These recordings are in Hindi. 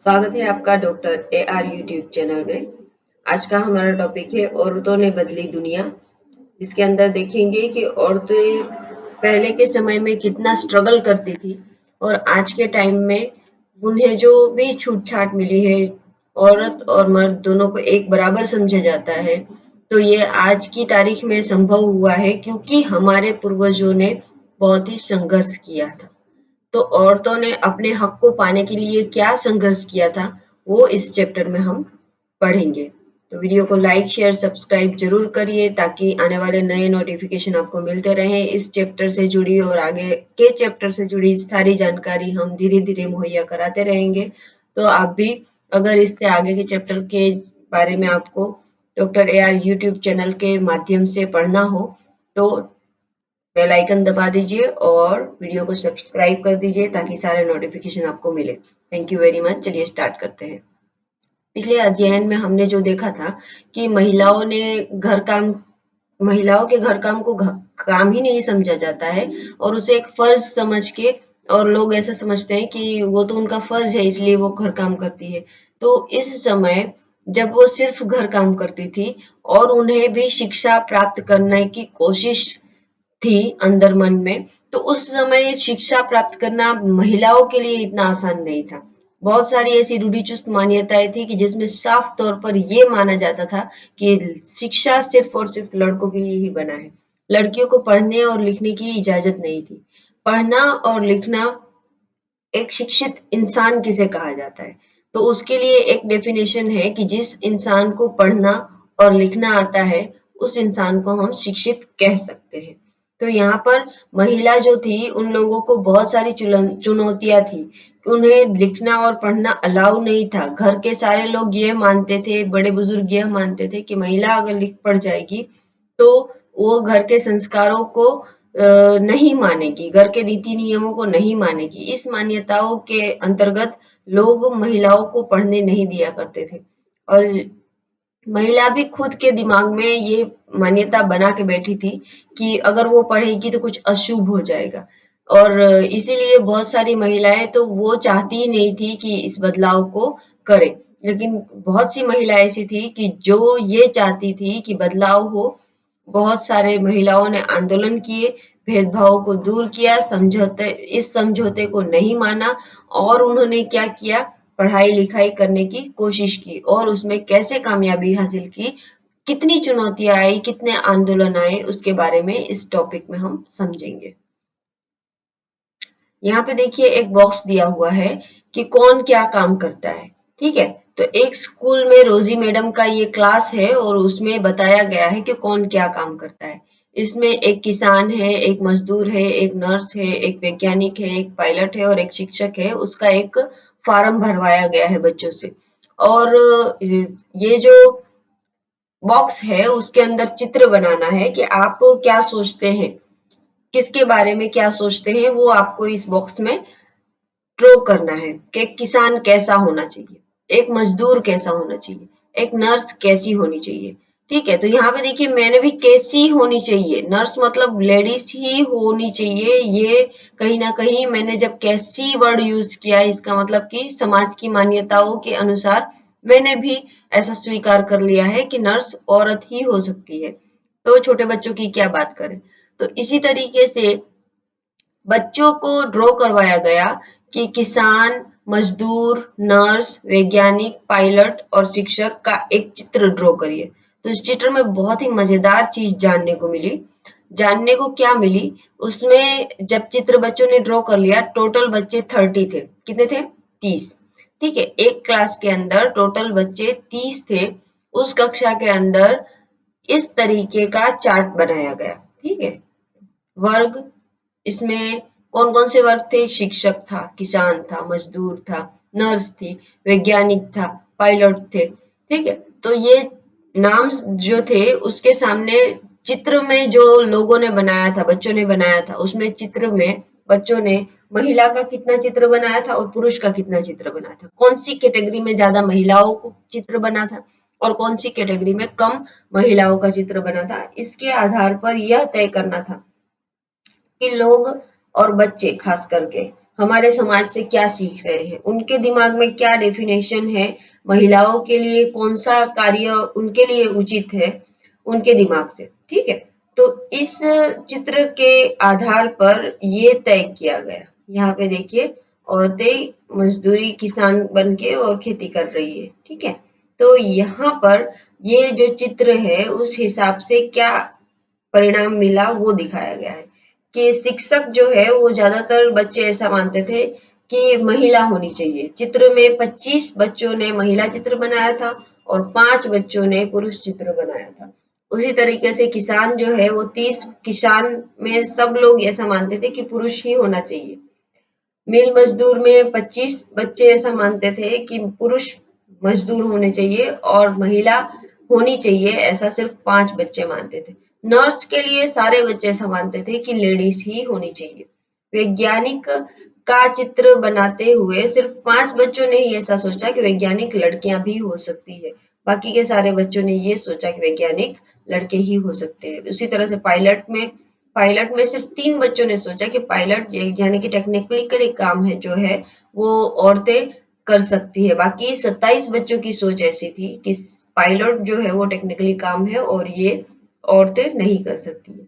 स्वागत है आपका डॉक्टर AR यूट्यूब चैनल में। आज का हमारा टॉपिक है औरतों ने बदली दुनिया, जिसके अंदर देखेंगे कि औरतें पहले के समय में कितना स्ट्रगल करती थी और आज के टाइम में उन्हें जो भी छूट-छाट मिली है, औरत और मर्द दोनों को एक बराबर समझा जाता है, तो ये आज की तारीख में संभव हुआ है क्योंकि हमारे पूर्वजों ने बहुत ही संघर्ष किया था। तो औरतों ने अपने हक को पाने के लिए क्या संघर्ष किया था, वो इस चैप्टर में हम पढ़ेंगे। तो वीडियो को लाइक, शेयर, सब्सक्राइब जरूर करिए ताकि आने वाले नए नोटिफिकेशन आपको मिलते रहें। इस चैप्टर से जुड़ी और आगे के चैप्टर से जुड़ी सारी जानकारी हम धीरे-धीरे मुहैया कराते रहेंगे। तो आप भी अगर इससे आगे के चैप्टर के बारे में आपको डॉक्टर AR यूट्यूब चैनल के माध्यम से पढ़ना हो, तो बेल आइकन दबा दीजिए और वीडियो को सब्सक्राइब कर दीजिए ताकि सारे नोटिफिकेशन आपको मिले। Thank you very much. चलिए स्टार्ट करते हैं। पिछले अध्ययन में हमने जो देखा था कि महिलाओं के घर काम को काम ही नहीं समझा जाता है और उसे एक फर्ज समझ के, और लोग ऐसा समझते हैं कि वो तो उनका फर्ज है इसलिए वो घर काम करती है। तो इस समय जब वो सिर्फ घर काम करती थी और उन्हें भी शिक्षा प्राप्त करने की कोशिश थी अंदर मन में, तो उस समय शिक्षा प्राप्त करना महिलाओं के लिए इतना आसान नहीं था। बहुत सारी ऐसी रूढ़िचुस्त मान्यताएं थी कि जिसमें साफ तौर पर ये माना जाता था कि शिक्षा सिर्फ और सिर्फ लड़कों के लिए ही बना है। लड़कियों को पढ़ने और लिखने की इजाजत नहीं थी। पढ़ना और लिखना, एक शिक्षित इंसान किसे कहा जाता है, तो उसके लिए एक डेफिनेशन है कि जिस इंसान को पढ़ना और लिखना आता है उस इंसान को हम शिक्षित कह सकते हैं। तो यहाँ पर महिला जो थी उन लोगों को बहुत सारी चुनौतियां थी। उन्हें लिखना और पढ़ना अलाउ नहीं था। घर के सारे लोग ये मानते थे, बड़े बुजुर्ग यह मानते थे कि महिला अगर लिख पढ़ जाएगी तो वो घर के संस्कारों को नहीं मानेगी, घर के रीति नियमों को नहीं मानेगी। इस मान्यताओं के अंतर्गत लोग महिलाओं को पढ़ने नहीं दिया करते थे और महिला भी खुद के दिमाग में ये मान्यता बना के बैठी थी कि अगर वो पढ़ेगी तो कुछ अशुभ हो जाएगा। और इसीलिए बहुत सारी महिलाएं तो वो चाहती ही नहीं थी कि इस बदलाव को करे, लेकिन बहुत सी महिलाएं ऐसी थी कि जो ये चाहती थी कि बदलाव हो। बहुत सारे महिलाओं ने आंदोलन किए, भेदभाव को दूर किया, इस समझौते को नहीं माना और उन्होंने क्या किया, पढ़ाई लिखाई करने की कोशिश की और उसमें कैसे कामयाबी हासिल की, कितनी चुनौतियां आई, कितने आंदोलन आए, उसके बारे में इस टॉपिक में हम समझेंगे। यहाँ पे देखिए एक बॉक्स दिया हुआ है कि कौन क्या काम करता है। ठीक है, तो एक स्कूल में रोजी मैडम का ये क्लास है और उसमें बताया गया है कि कौन क्या काम करता है। इसमें एक किसान है, एक मजदूर है, एक नर्स है, एक वैज्ञानिक है, एक पायलट है और एक शिक्षक है। उसका एक फॉर्म भरवाया गया है बच्चों से। और ये जो बॉक्स है उसके अंदर चित्र बनाना है कि आप क्या सोचते हैं, किसके बारे में क्या सोचते हैं, वो आपको इस बॉक्स में ड्रॉ करना है कि किसान कैसा होना चाहिए, एक मजदूर कैसा होना चाहिए, एक नर्स कैसी होनी चाहिए। ठीक है, तो यहाँ पे देखिए मैंने भी कैसी होनी चाहिए, नर्स मतलब लेडीज ही होनी चाहिए। ये कहीं ना कहीं मैंने जब कैसी वर्ड यूज किया, इसका मतलब कि समाज की मान्यताओं के अनुसार मैंने भी ऐसा स्वीकार कर लिया है कि नर्स औरत ही हो सकती है। तो छोटे बच्चों की क्या बात करें। तो इसी तरीके से बच्चों को ड्रॉ करवाया गया कि किसान, मजदूर, नर्स, वैज्ञानिक, पायलट और शिक्षक का एक चित्र ड्रॉ करिए। तो इस चित्र में बहुत ही मजेदार चीज जानने को मिली। जानने को क्या मिली, उसमें जब चित्र बच्चों ने ड्रॉ कर लिया, टोटल बच्चे 30 थे। कितने थे? 30। ठीक है, एक क्लास के अंदर टोटल बच्चे 30 थे। उस कक्षा के अंदर इस तरीके का चार्ट बनाया गया। ठीक है, वर्ग, इसमें कौन कौन से वर्ग थे? शिक्षक था, किसान था, मजदूर था, नर्स थी, वैज्ञानिक था, पायलट थे। ठीक है, तो ये नाम जो थे उसके सामने चित्र में जो लोगों ने बनाया था, बच्चों ने बनाया था, उसमें चित्र में बच्चों ने महिला का कितना चित्र बनाया था और पुरुष का कितना चित्र बनाया था, कौन सी कैटेगरी में ज्यादा महिलाओं को चित्र बना था और कौन सी कैटेगरी में कम महिलाओं का चित्र बना था। इसके आधार पर यह तय करना था कि लोग और बच्चे खास करके हमारे समाज से क्या सीख रहे हैं, उनके दिमाग में क्या डेफिनेशन है, महिलाओं के लिए कौन सा कार्य उनके लिए उचित है, उनके दिमाग से, ठीक है। तो इस चित्र के आधार पर ये तय किया गया। यहाँ पे देखिए, औरतें मजदूरी किसान बन के और खेती कर रही है, ठीक है। तो यहाँ पर ये जो चित्र है उस हिसाब से क्या परिणाम मिला वो दिखाया गया है कि शिक्षक जो है वो ज्यादातर बच्चे ऐसा मानते थे कि महिला होनी चाहिए। चित्र में 25 बच्चों ने महिला चित्र बनाया था और 5 बच्चों ने पुरुष चित्र बनाया था। उसी तरीके से किसान जो है वो 30 किसान में सब लोग ऐसा मानते थे कि पुरुष ही होना चाहिए। मिल मजदूर में 25 बच्चे ऐसा मानते थे कि पुरुष मजदूर होने चाहिए और महिला होनी चाहिए, ऐसा सिर्फ 5 बच्चे मानते थे। नर्स के लिए सारे बच्चे ऐसा मानते थे कि लेडीज ही होनी चाहिए। वैज्ञानिक का चित्र बनाते हुए सिर्फ 5 बच्चों ने ही ऐसा सोचा कि वैज्ञानिक लड़कियां भी हो सकती है। बाकी के सारे बच्चों ने ये सोचा कि वैज्ञानिक लड़के ही हो सकते हैं। उसी तरह से पायलट में सिर्फ 3 बच्चों ने सोचा कि पायलट यानी कि टेक्निकली काम है जो है वो औरतें कर सकती है। बाकी 27 बच्चों की सोच ऐसी थी कि पायलट जो है वो टेक्निकली काम है और ये औरतें नहीं कर सकती है।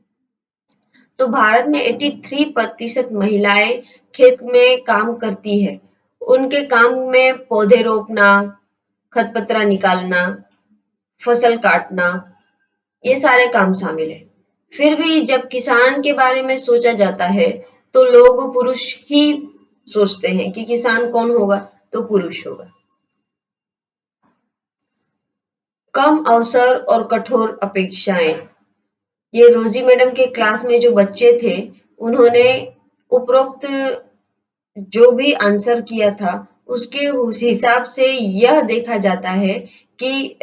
तो भारत में 83% महिलाएं खेत में काम करती है। उनके काम में पौधे रोपना, खरपतरा निकालना, फसल काटना, ये सारे काम शामिल है। फिर भी जब किसान के बारे में सोचा जाता है तो लोग पुरुष ही सोचते हैं कि किसान कौन होगा, तो पुरुष होगा। कम अवसर और कठोर अपेक्षाएं। ये रोजी मैडम के क्लास में जो बच्चे थे उन्होंने उपरोक्त जो भी आंसर किया था उसके उस हिसाब से यह देखा जाता है कि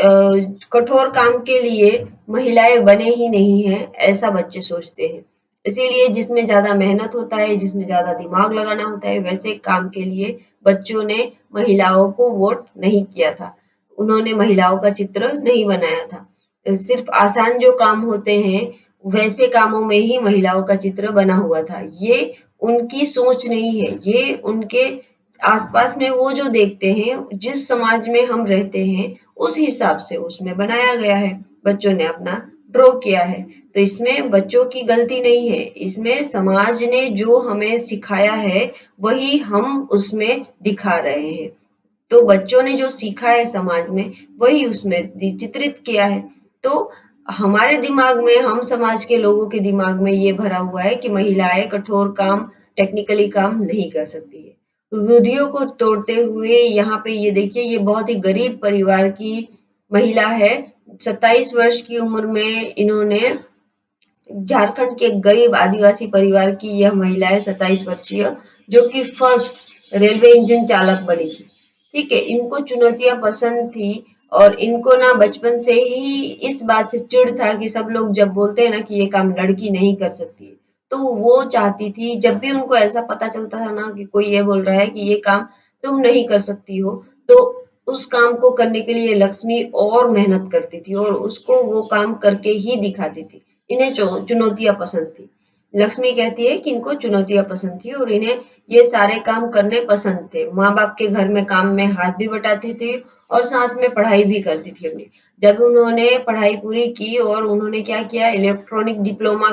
कठोर काम के लिए महिलाएं बने ही नहीं है, ऐसा बच्चे सोचते हैं। इसीलिए जिसमें ज्यादा मेहनत होता है, जिसमें ज्यादा दिमाग लगाना होता है, वैसे काम के लिए बच्चों ने महिलाओं को वोट नहीं किया था। उन्होंने महिलाओं का चित्र नहीं बनाया था। सिर्फ आसान जो काम होते हैं वैसे कामों में ही महिलाओं का चित्र बना हुआ था। ये उनकी सोच नहीं है, ये उनके आसपास में वो जो देखते हैं, जिस समाज में हम रहते हैं उस हिसाब से उसमें बनाया गया है। बच्चों ने अपना ड्रॉ किया है। तो इसमें बच्चों की गलती नहीं है, इसमें समाज ने जो हमें सिखाया है वही हम उसमें दिखा रहे हैं। तो बच्चों ने जो सीखा है समाज में वही उसमें चित्रित किया है। तो हमारे दिमाग में, हम समाज के लोगों के दिमाग में ये भरा हुआ है कि महिलाएं कठोर काम, टेक्निकली काम नहीं कर सकती है। रूढ़ियों को तोड़ते हुए यहाँ पे ये देखिए, ये बहुत ही गरीब परिवार की महिला है। 27 वर्ष की उम्र में इन्होंने, झारखंड के एक गरीब आदिवासी परिवार की यह महिला है, 27 वर्षीय, जो कि फर्स्ट रेलवे इंजन चालक बनी थी। ठीक है, इनको चुनौतियां पसंद थी और इनको ना बचपन से ही इस बात से चिढ़ था कि सब लोग जब बोलते हैं ना कि ये काम लड़की नहीं कर सकती है, तो वो चाहती थी जब भी उनको ऐसा पता चलता था ना कि कोई ये बोल रहा है कि ये काम तुम नहीं कर सकती हो, तो उस काम को करने के लिए लक्ष्मी और मेहनत करती थी और उसको वो काम करके ही दिखाती थी। इन्हें चुनौतियां पसंद थी। लक्ष्मी कहती है कि इनको चुनौतियां पसंद थी और इन्हें ये सारे काम करने पसंद थे। माँ बाप के घर में काम में हाथ भी बटाती थी और साथ में पढ़ाई भी करती थी अपनी। जब उन्होंने पढ़ाई पूरी की और उन्होंने क्या किया, इलेक्ट्रॉनिक डिप्लोमा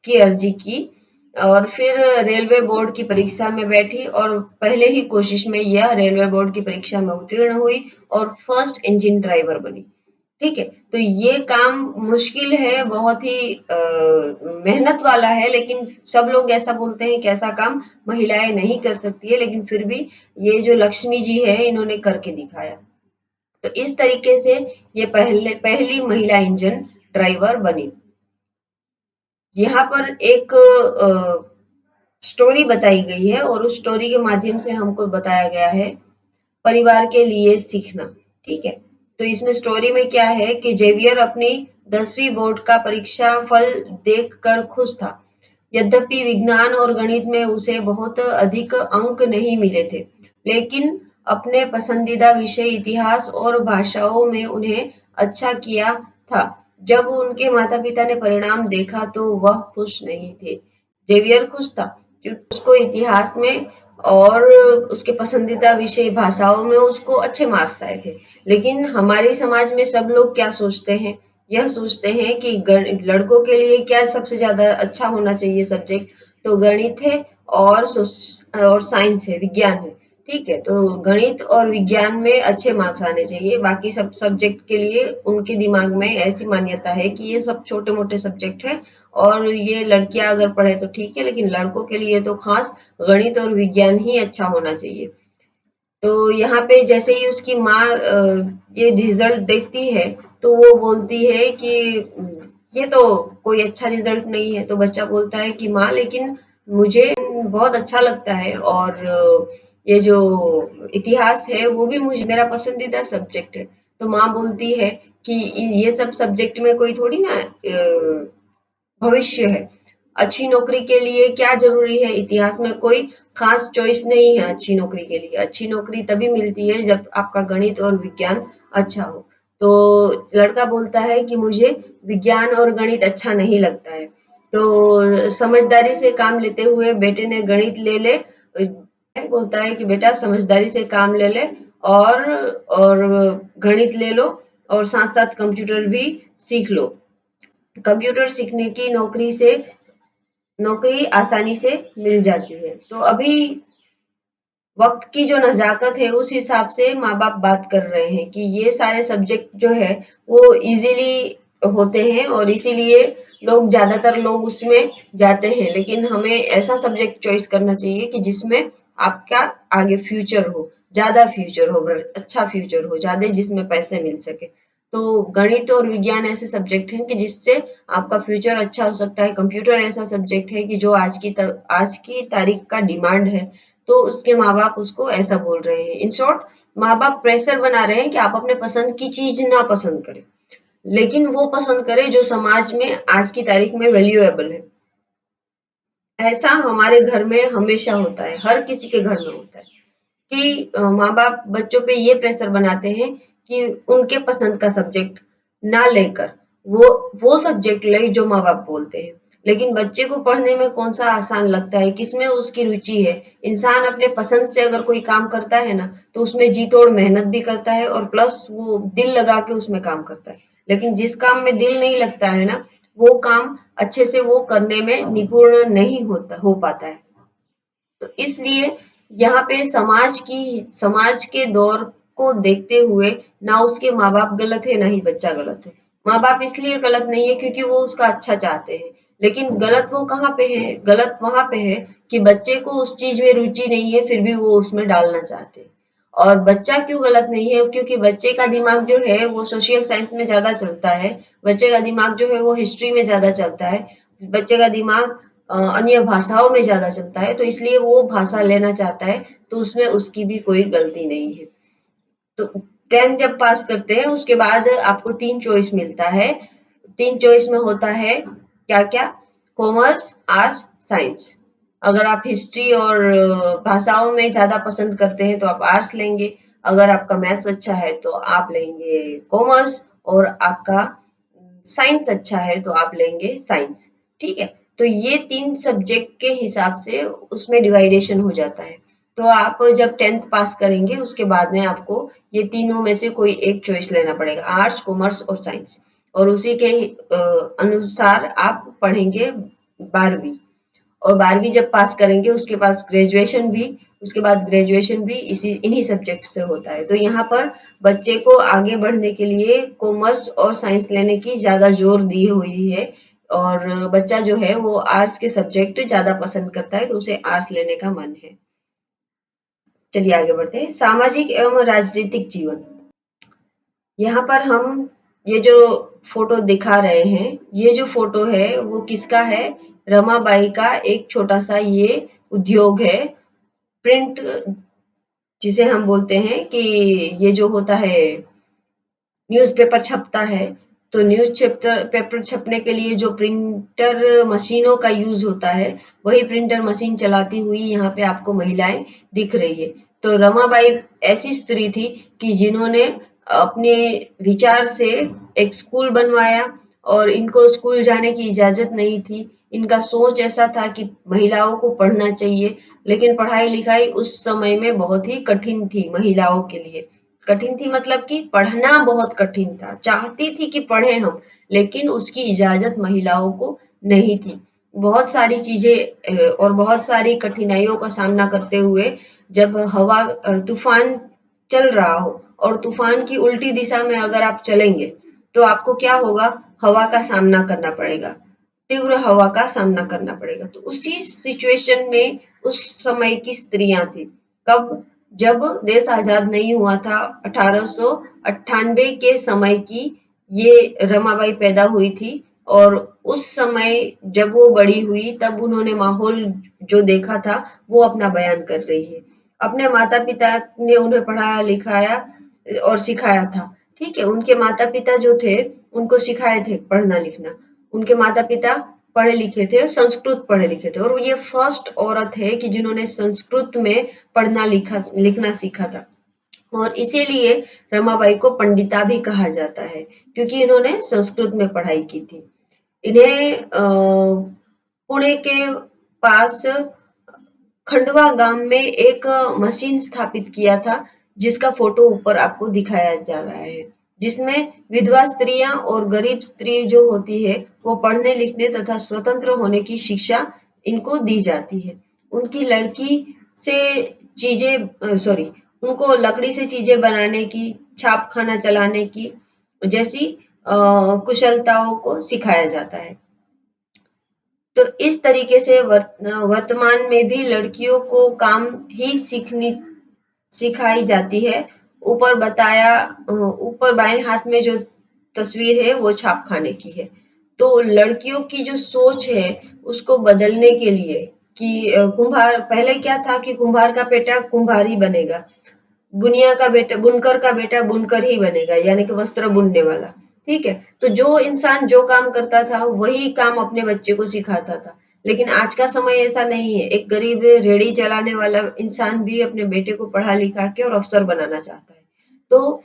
की अर्जी की और फिर रेलवे बोर्ड की परीक्षा में बैठी और पहले ही कोशिश में यह रेलवे बोर्ड की परीक्षा में उत्तीर्ण हुई और फर्स्ट इंजन ड्राइवर बनी। ठीक है, तो ये काम मुश्किल है, बहुत ही मेहनत वाला है, लेकिन सब लोग ऐसा बोलते हैं कि ऐसा काम महिलाएं नहीं कर सकती है, लेकिन फिर भी ये जो लक्ष्मी जी है इन्होंने करके दिखाया। तो इस तरीके से ये पहली महिला इंजन ड्राइवर बनी। यहाँ पर एक स्टोरी बताई गई है और उस स्टोरी के माध्यम से हमको बताया गया है परिवार के लिए सीखना। ठीक है, तो इसमें स्टोरी में क्या है कि जेवियर अपनी 10वीं बोर्ड का परीक्षा फल देखकर खुश था। यद्यपि विज्ञान और गणित में उसे बहुत अधिक अंक नहीं मिले थे, लेकिन अपने पसंदीदा विषय इतिहास और भाषाओं में उन्हें अच्छा किया था। जब उनके माता पिता ने परिणाम देखा तो वह खुश नहीं थे। जेवियर खुश था क्योंकि उसको इतिहास में और उसके पसंदीदा विषय भाषाओं में उसको अच्छे मार्क्स आए थे। लेकिन हमारे समाज में सब लोग क्या सोचते हैं, यह सोचते हैं कि लड़कों के लिए क्या सबसे ज्यादा अच्छा होना चाहिए सब्जेक्ट, तो गणित है और और साइंस है, विज्ञान है। ठीक है, तो गणित और विज्ञान में अच्छे मार्क्स आने चाहिए, बाकी सब सब्जेक्ट के लिए उनके दिमाग में ऐसी मान्यता है कि ये सब छोटे मोटे सब्जेक्ट है और ये लड़कियां अगर पढ़े तो ठीक है, लेकिन लड़कों के लिए तो खास गणित और विज्ञान ही अच्छा होना चाहिए। तो यहाँ पे जैसे ही उसकी माँ ये रिजल्ट देखती है तो वो बोलती है कि ये तो कोई अच्छा रिजल्ट नहीं है। तो बच्चा बोलता है कि माँ लेकिन मुझे बहुत अच्छा लगता है और ये जो इतिहास है वो भी मुझे मेरा पसंदीदा सब्जेक्ट है। तो माँ बोलती है कि ये सब सब्जेक्ट में कोई थोड़ी ना भविष्य है। अच्छी नौकरी के लिए क्या ज़रूरी है? इतिहास में कोई खास चॉइस नहीं है अच्छी नौकरी के लिए। अच्छी नौकरी तभी मिलती है जब आपका गणित और विज्ञान अच्छा हो। तो लड़का बोलता है कि मुझे विज्ञान और गणित अच्छा नहीं लगता है। तो समझदारी से काम लेते हुए बेटे ने गणित ले ले बोलता है कि बेटा समझदारी से काम ले ले और और गणित ले लो और साथ-साथ कंप्यूटर भी सीख लो। कंप्यूटर सीखने की नौकरी आसानी से मिल जाती है। तो अभी वक्त की जो नजाकत है उस हिसाब से माँ बाप बात कर रहे हैं कि ये सारे सब्जेक्ट जो है वो इजीली होते हैं और इसीलिए ज्यादातर लोग उसमें जाते हैं, लेकिन हमें ऐसा सब्जेक्ट चॉइस करना चाहिए कि जिसमें आपका आगे फ्यूचर हो, ज्यादा फ्यूचर हो, अच्छा फ्यूचर हो, ज्यादा जिसमें पैसे मिल सके। तो गणित और विज्ञान ऐसे सब्जेक्ट हैं कि जिससे आपका फ्यूचर अच्छा हो सकता है। कंप्यूटर ऐसा सब्जेक्ट है कि जो आज की तारीख का डिमांड है, तो उसके माँ बाप उसको ऐसा बोल रहे हैं। इन शॉर्ट माँ बाप प्रेशर बना रहे हैं कि आप अपने पसंद की चीज ना पसंद करें, लेकिन वो पसंद करें जो समाज में आज की तारीख में वैल्यूएबल है। ऐसा हमारे घर में हमेशा होता है, हर किसी के घर में होता है कि माँ बाप बच्चों पे ये प्रेशर बनाते हैं कि उनके पसंद का सब्जेक्ट ना लेकर वो सब्जेक्ट ले जो माँ बाप बोलते हैं। लेकिन बच्चे को पढ़ने में कौन सा आसान लगता है, किसमें उसकी रुचि है। इंसान अपने पसंद से अगर कोई काम करता है ना तो उसमें जी तोड़ मेहनत भी करता है और प्लस वो दिल लगा के उसमें काम करता है। लेकिन जिस काम में दिल नहीं लगता है ना वो काम अच्छे से वो करने में निपुण नहीं हो पाता है। तो इसलिए यहाँ पे समाज के दौर को देखते हुए ना उसके माँ बाप गलत है ना ही बच्चा गलत है। माँ बाप इसलिए गलत नहीं है क्योंकि वो उसका अच्छा चाहते हैं, लेकिन गलत वो कहाँ पे है, गलत वहां पे है कि बच्चे को उस चीज में रुचि नहीं है फिर भी वो उसमें डालना चाहते हैं। और बच्चा क्यों गलत नहीं है, क्योंकि बच्चे का दिमाग जो है वो सोशल साइंस में ज्यादा चलता है, बच्चे का दिमाग जो है वो हिस्ट्री में ज्यादा चलता है, बच्चे का दिमाग अन्य भाषाओं में ज्यादा चलता है, तो इसलिए वो भाषा लेना चाहता है। तो उसमें उसकी भी कोई गलती नहीं है। तो 10th जब पास करते हैं उसके बाद आपको 3 चॉइस मिलता है। 3 चॉइस में होता है क्या क्या, कॉमर्स, आर्ट्स, साइंस। अगर आप हिस्ट्री और भाषाओं में ज्यादा पसंद करते हैं तो आप आर्ट्स लेंगे, अगर आपका मैथ्स अच्छा है तो आप लेंगे कॉमर्स, और आपका साइंस अच्छा है तो आप लेंगे साइंस। ठीक है, तो ये 3 सब्जेक्ट के हिसाब से उसमें डिवाइडेशन हो जाता है। तो आप जब 10th पास करेंगे उसके बाद में आपको ये तीनों में से कोई एक चॉइस लेना पड़ेगा, आर्ट्स, कॉमर्स और साइंस, और उसी के अनुसार आप पढ़ेंगे 12वीं। और 12वीं जब पास करेंगे उसके पास ग्रेजुएशन भी, उसके बाद ग्रेजुएशन भी इसी इन्हीं सब्जेक्ट से होता है। तो यहाँ पर बच्चे को आगे बढ़ने के लिए कॉमर्स और साइंस लेने की ज्यादा जोर दी हुई है, और बच्चा जो है वो आर्ट्स के सब्जेक्ट ज्यादा पसंद करता है तो उसे आर्ट्स लेने का मन है। चलिए आगे बढ़ते हैं। सामाजिक एवं राजनीतिक जीवन। यहाँ पर हम ये जो फोटो दिखा रहे हैं, ये जो फोटो है वो किसका है, रमाबाई का एक छोटा सा ये उद्योग है, प्रिंट जिसे हम बोलते हैं कि ये जो होता है न्यूज़पेपर छपता है, तो पेपर छपने के लिए जो प्रिंटर मशीनों का यूज होता है वही प्रिंटर मशीन चलाती हुई यहाँ पे आपको महिलाएं दिख रही है। तो रमाबाई ऐसी स्त्री थी कि जिन्होंने अपने विचार से एक स्कूल बनवाया और इनको स्कूल जाने की इजाजत नहीं थी। इनका सोच ऐसा था कि महिलाओं को पढ़ना चाहिए, लेकिन पढ़ाई लिखाई उस समय में बहुत ही कठिन थी महिलाओं के लिए। कठिन थी मतलब कि पढ़ना बहुत कठिन था। चाहती थी कि पढ़े हम, लेकिन उसकी इजाजत महिलाओं को नहीं थी। बहुत सारी चीजें और बहुत सारी कठिनाइयों का सामना करते हुए जब हवा तूफान चल रहा हो और तूफान की उल्टी दिशा में अगर आप चलेंगे तो आपको क्या होगा, हवा का सामना करना पड़ेगा, तीव्र हवा का सामना करना पड़ेगा। तो उसी सिचुएशन में उस समय की स्त्रियां थी। कब? जब देश आजाद नहीं हुआ था, 1898 के समय की ये रमाबाई पैदा हुई थी। और उस समय जब वो बड़ी हुई तब उन्होंने माहौल जो देखा था वो अपना बयान कर रही है। अपने माता पिता ने उन्हें पढ़ाया लिखाया और सिखाया था। ठीक है, उनके माता पिता जो थे उनको सिखाए थे पढ़ना लिखना। उनके माता पिता पढ़े लिखे थे, संस्कृत पढ़े लिखे थे, और ये फर्स्ट औरत है कि जिन्होंने संस्कृत में पढ़ना लिखना सीखा था। और इसीलिए रमाबाई को पंडिता भी कहा जाता है, क्योंकि इन्होंने संस्कृत में पढ़ाई की थी। इन्हें पुणे के पास खंडवा गांव में एक मशीन स्थापित किया था, जिसका फोटो ऊपर आपको दिखाया जा रहा है, जिसमें विधवा स्त्रियां और गरीब स्त्री जो होती है वो पढ़ने लिखने तथा स्वतंत्र होने की शिक्षा इनको दी जाती है। उनकी लड़की से सॉरी, उनको लकड़ी से चीजें बनाने की, छाप खाना चलाने की जैसी कुशलताओं को सिखाया जाता है। तो इस तरीके से वर्तमान में भी लड़कियों को काम ही सिखाई जाती है। ऊपर बाएं हाथ में जो तस्वीर है वो छाप खाने की है। तो लड़कियों की जो सोच है उसको बदलने के लिए कि कुम्हार, पहले क्या था कि कुम्हार का बेटा कुम्हार ही बनेगा, बुनिया का बेटा बुनकर का बेटा बुनकर ही बनेगा, यानी कि वस्त्र बुनने वाला। ठीक है, तो जो इंसान जो काम करता था वही काम अपने बच्चे को सिखाता था। लेकिन आज का समय ऐसा नहीं है। एक गरीब रेड़ी चलाने वाला इंसान भी अपने बेटे को पढ़ा लिखा के और अफसर बनाना चाहता है। तो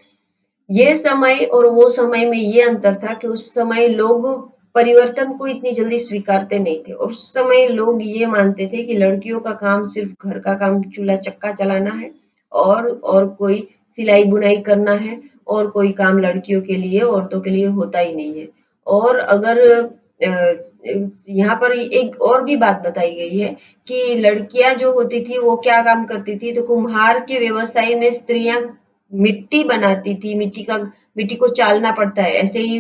ये समय और वो समय में ये अंतर था कि उस समय लोग परिवर्तन को इतनी जल्दी स्वीकारते नहीं थे, और उस समय लोग ये मानते थे कि लड़कियों का काम सिर्फ घर का काम, चूल्हा चक्का चलाना है, और कोई सिलाई बुनाई करना है, और कोई काम लड़कियों के लिए, औरतों के लिए होता ही नहीं है। और अगर यहाँ पर एक और भी बात बताई गई है कि लड़कियां जो होती थी वो क्या काम करती थी, तो कुम्हार के व्यवसाय में स्त्रियां मिट्टी बनाती थी। मिट्टी को चालना पड़ता है, ऐसे ही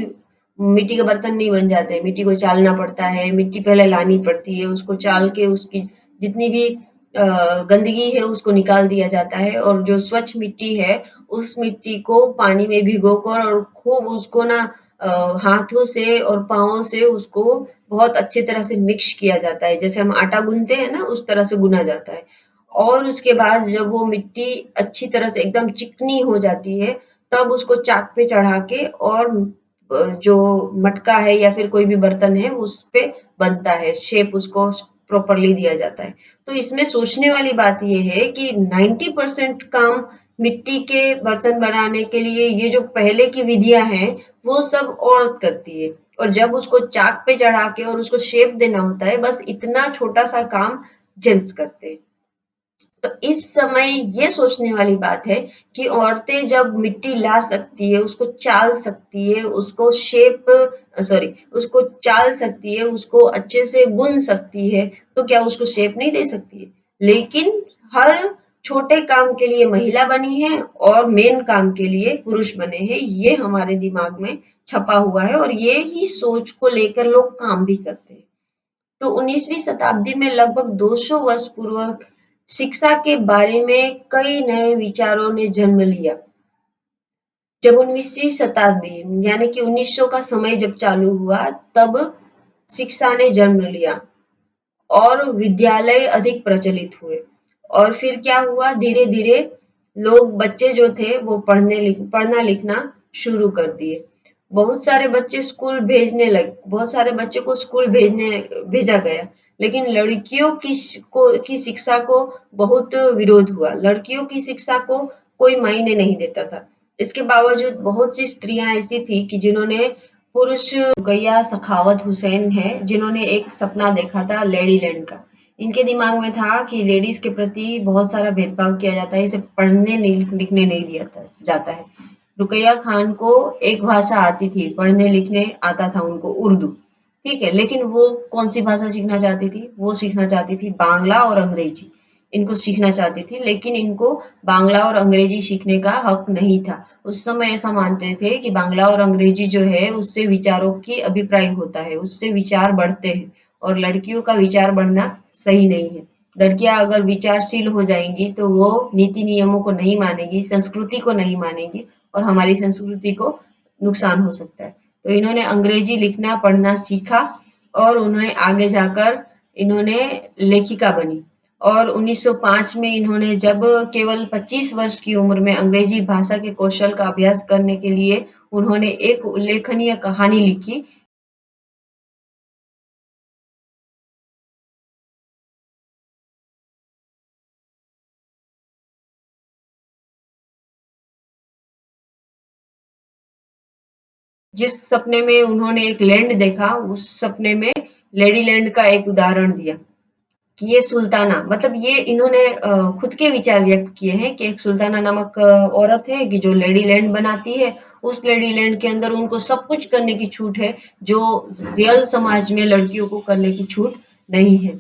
मिट्टी के बर्तन नहीं बन जाते, मिट्टी को चालना पड़ता है, मिट्टी पहले लानी पड़ती है, उसको चाल के उसकी जितनी भी गंदगी है उसको निकाल दिया जाता है, और जो स्वच्छ मिट्टी है उस मिट्टी को पानी में भिगोकर और खूब उसको ना हाथों से और पाँवों से उसको बहुत अच्छी तरह से मिक्स किया जाता है, जैसे हम आटा गूंथते हैं ना उस तरह से गूना जाता है। और उसके बाद जब वो मिट्टी अच्छी तरह से एकदम चिकनी हो जाती है तब उसको चाक पे चढ़ा के और जो मटका है या फिर कोई भी बर्तन है उस पे बनता है, शेप उसको प्रॉपरली दिया जाता है। तो इसमें सोचने वाली बात ये है कि 90% काम मिट्टी के बर्तन बनाने के लिए ये जो पहले की विधियां हैं वो सब औरत करती है, और जब उसको चाक पे चढ़ा के और उसको शेप देना होता है बस इतना छोटा सा काम जेंट्स करते हैं। तो इस समय ये सोचने वाली बात है कि औरतें जब मिट्टी ला सकती है, उसको चाल सकती है, उसको उसको चाल सकती है, उसको अच्छे से बुन सकती है, तो क्या उसको शेप नहीं दे सकती है? लेकिन हर छोटे काम के लिए महिला बनी है और मेन काम के लिए पुरुष बने हैं, ये हमारे दिमाग में छपा हुआ है, और ये ही सोच को लेकर लोग काम भी करते हैं। तो 19वीं शताब्दी में लगभग 200 वर्ष पूर्व शिक्षा के बारे में कई नए विचारों ने जन्म लिया। जब 19वीं शताब्दी यानी कि 1900 का समय जब चालू हुआ तब शिक्षा ने जन्म लिया और विद्यालय अधिक प्रचलित हुए। और फिर क्या हुआ, धीरे धीरे लोग, बच्चे जो थे वो पढ़ना लिखना शुरू कर दिए। बहुत सारे बच्चे स्कूल भेजने लगे, बहुत सारे बच्चे को स्कूल भेजा गया, लेकिन लड़कियों की शिक्षा को बहुत विरोध हुआ। लड़कियों की शिक्षा को कोई मायने नहीं देता था। इसके बावजूद बहुत सी स्त्रियां ऐसी थी कि जिन्होंने पुरुष रुकैया सखावत हुसैन है, जिन्होंने एक सपना देखा था लेडी लैंड का। इनके दिमाग में था कि लेडीज के प्रति बहुत सारा भेदभाव किया जाता है, इसे पढ़ने नहीं लिखने नहीं दिया जाता है। रुकैया खान को एक भाषा आती थी, पढ़ने लिखने आता था उनको, उर्दू। ठीक है, लेकिन वो कौन सी भाषा सीखना चाहती थी? वो सीखना चाहती थी बांग्ला और अंग्रेजी। इनको सीखना चाहती थी, लेकिन इनको बांग्ला और अंग्रेजी सीखने का हक नहीं था। उस समय ऐसा मानते थे कि बांग्ला और अंग्रेजी जो है उससे विचारों की अभिप्राय होता है, उससे विचार बढ़ते हैं, और लड़कियों का विचार बढ़ना सही नहीं है। लड़कियां अगर विचारशील हो जाएंगी तो वो नीति नियमों को नहीं मानेगी, संस्कृति को नहीं मानेगी, और हमारी संस्कृति को नुकसान हो सकता है। तो इन्होंने अंग्रेजी लिखना पढ़ना सीखा, और उन्हें आगे जाकर इन्होंने लेखिका बनी। और 1905 में इन्होंने जब केवल 25 वर्ष की उम्र में अंग्रेजी भाषा के कौशल का अभ्यास करने के लिए उन्होंने एक उल्लेखनीय कहानी लिखी, जिस सपने में उन्होंने एक लैंड देखा, उस सपने में लेडी लैंड का एक उदाहरण दिया कि ये सुल्ताना, मतलब ये इन्होंने खुद के विचार व्यक्त किए हैं कि एक सुल्ताना नामक औरत है कि जो लेडी लैंड बनाती है। उस लेडी लैंड के अंदर उनको सब कुछ करने की छूट है, जो रियल समाज में लड़कियों को करने की छूट नहीं है।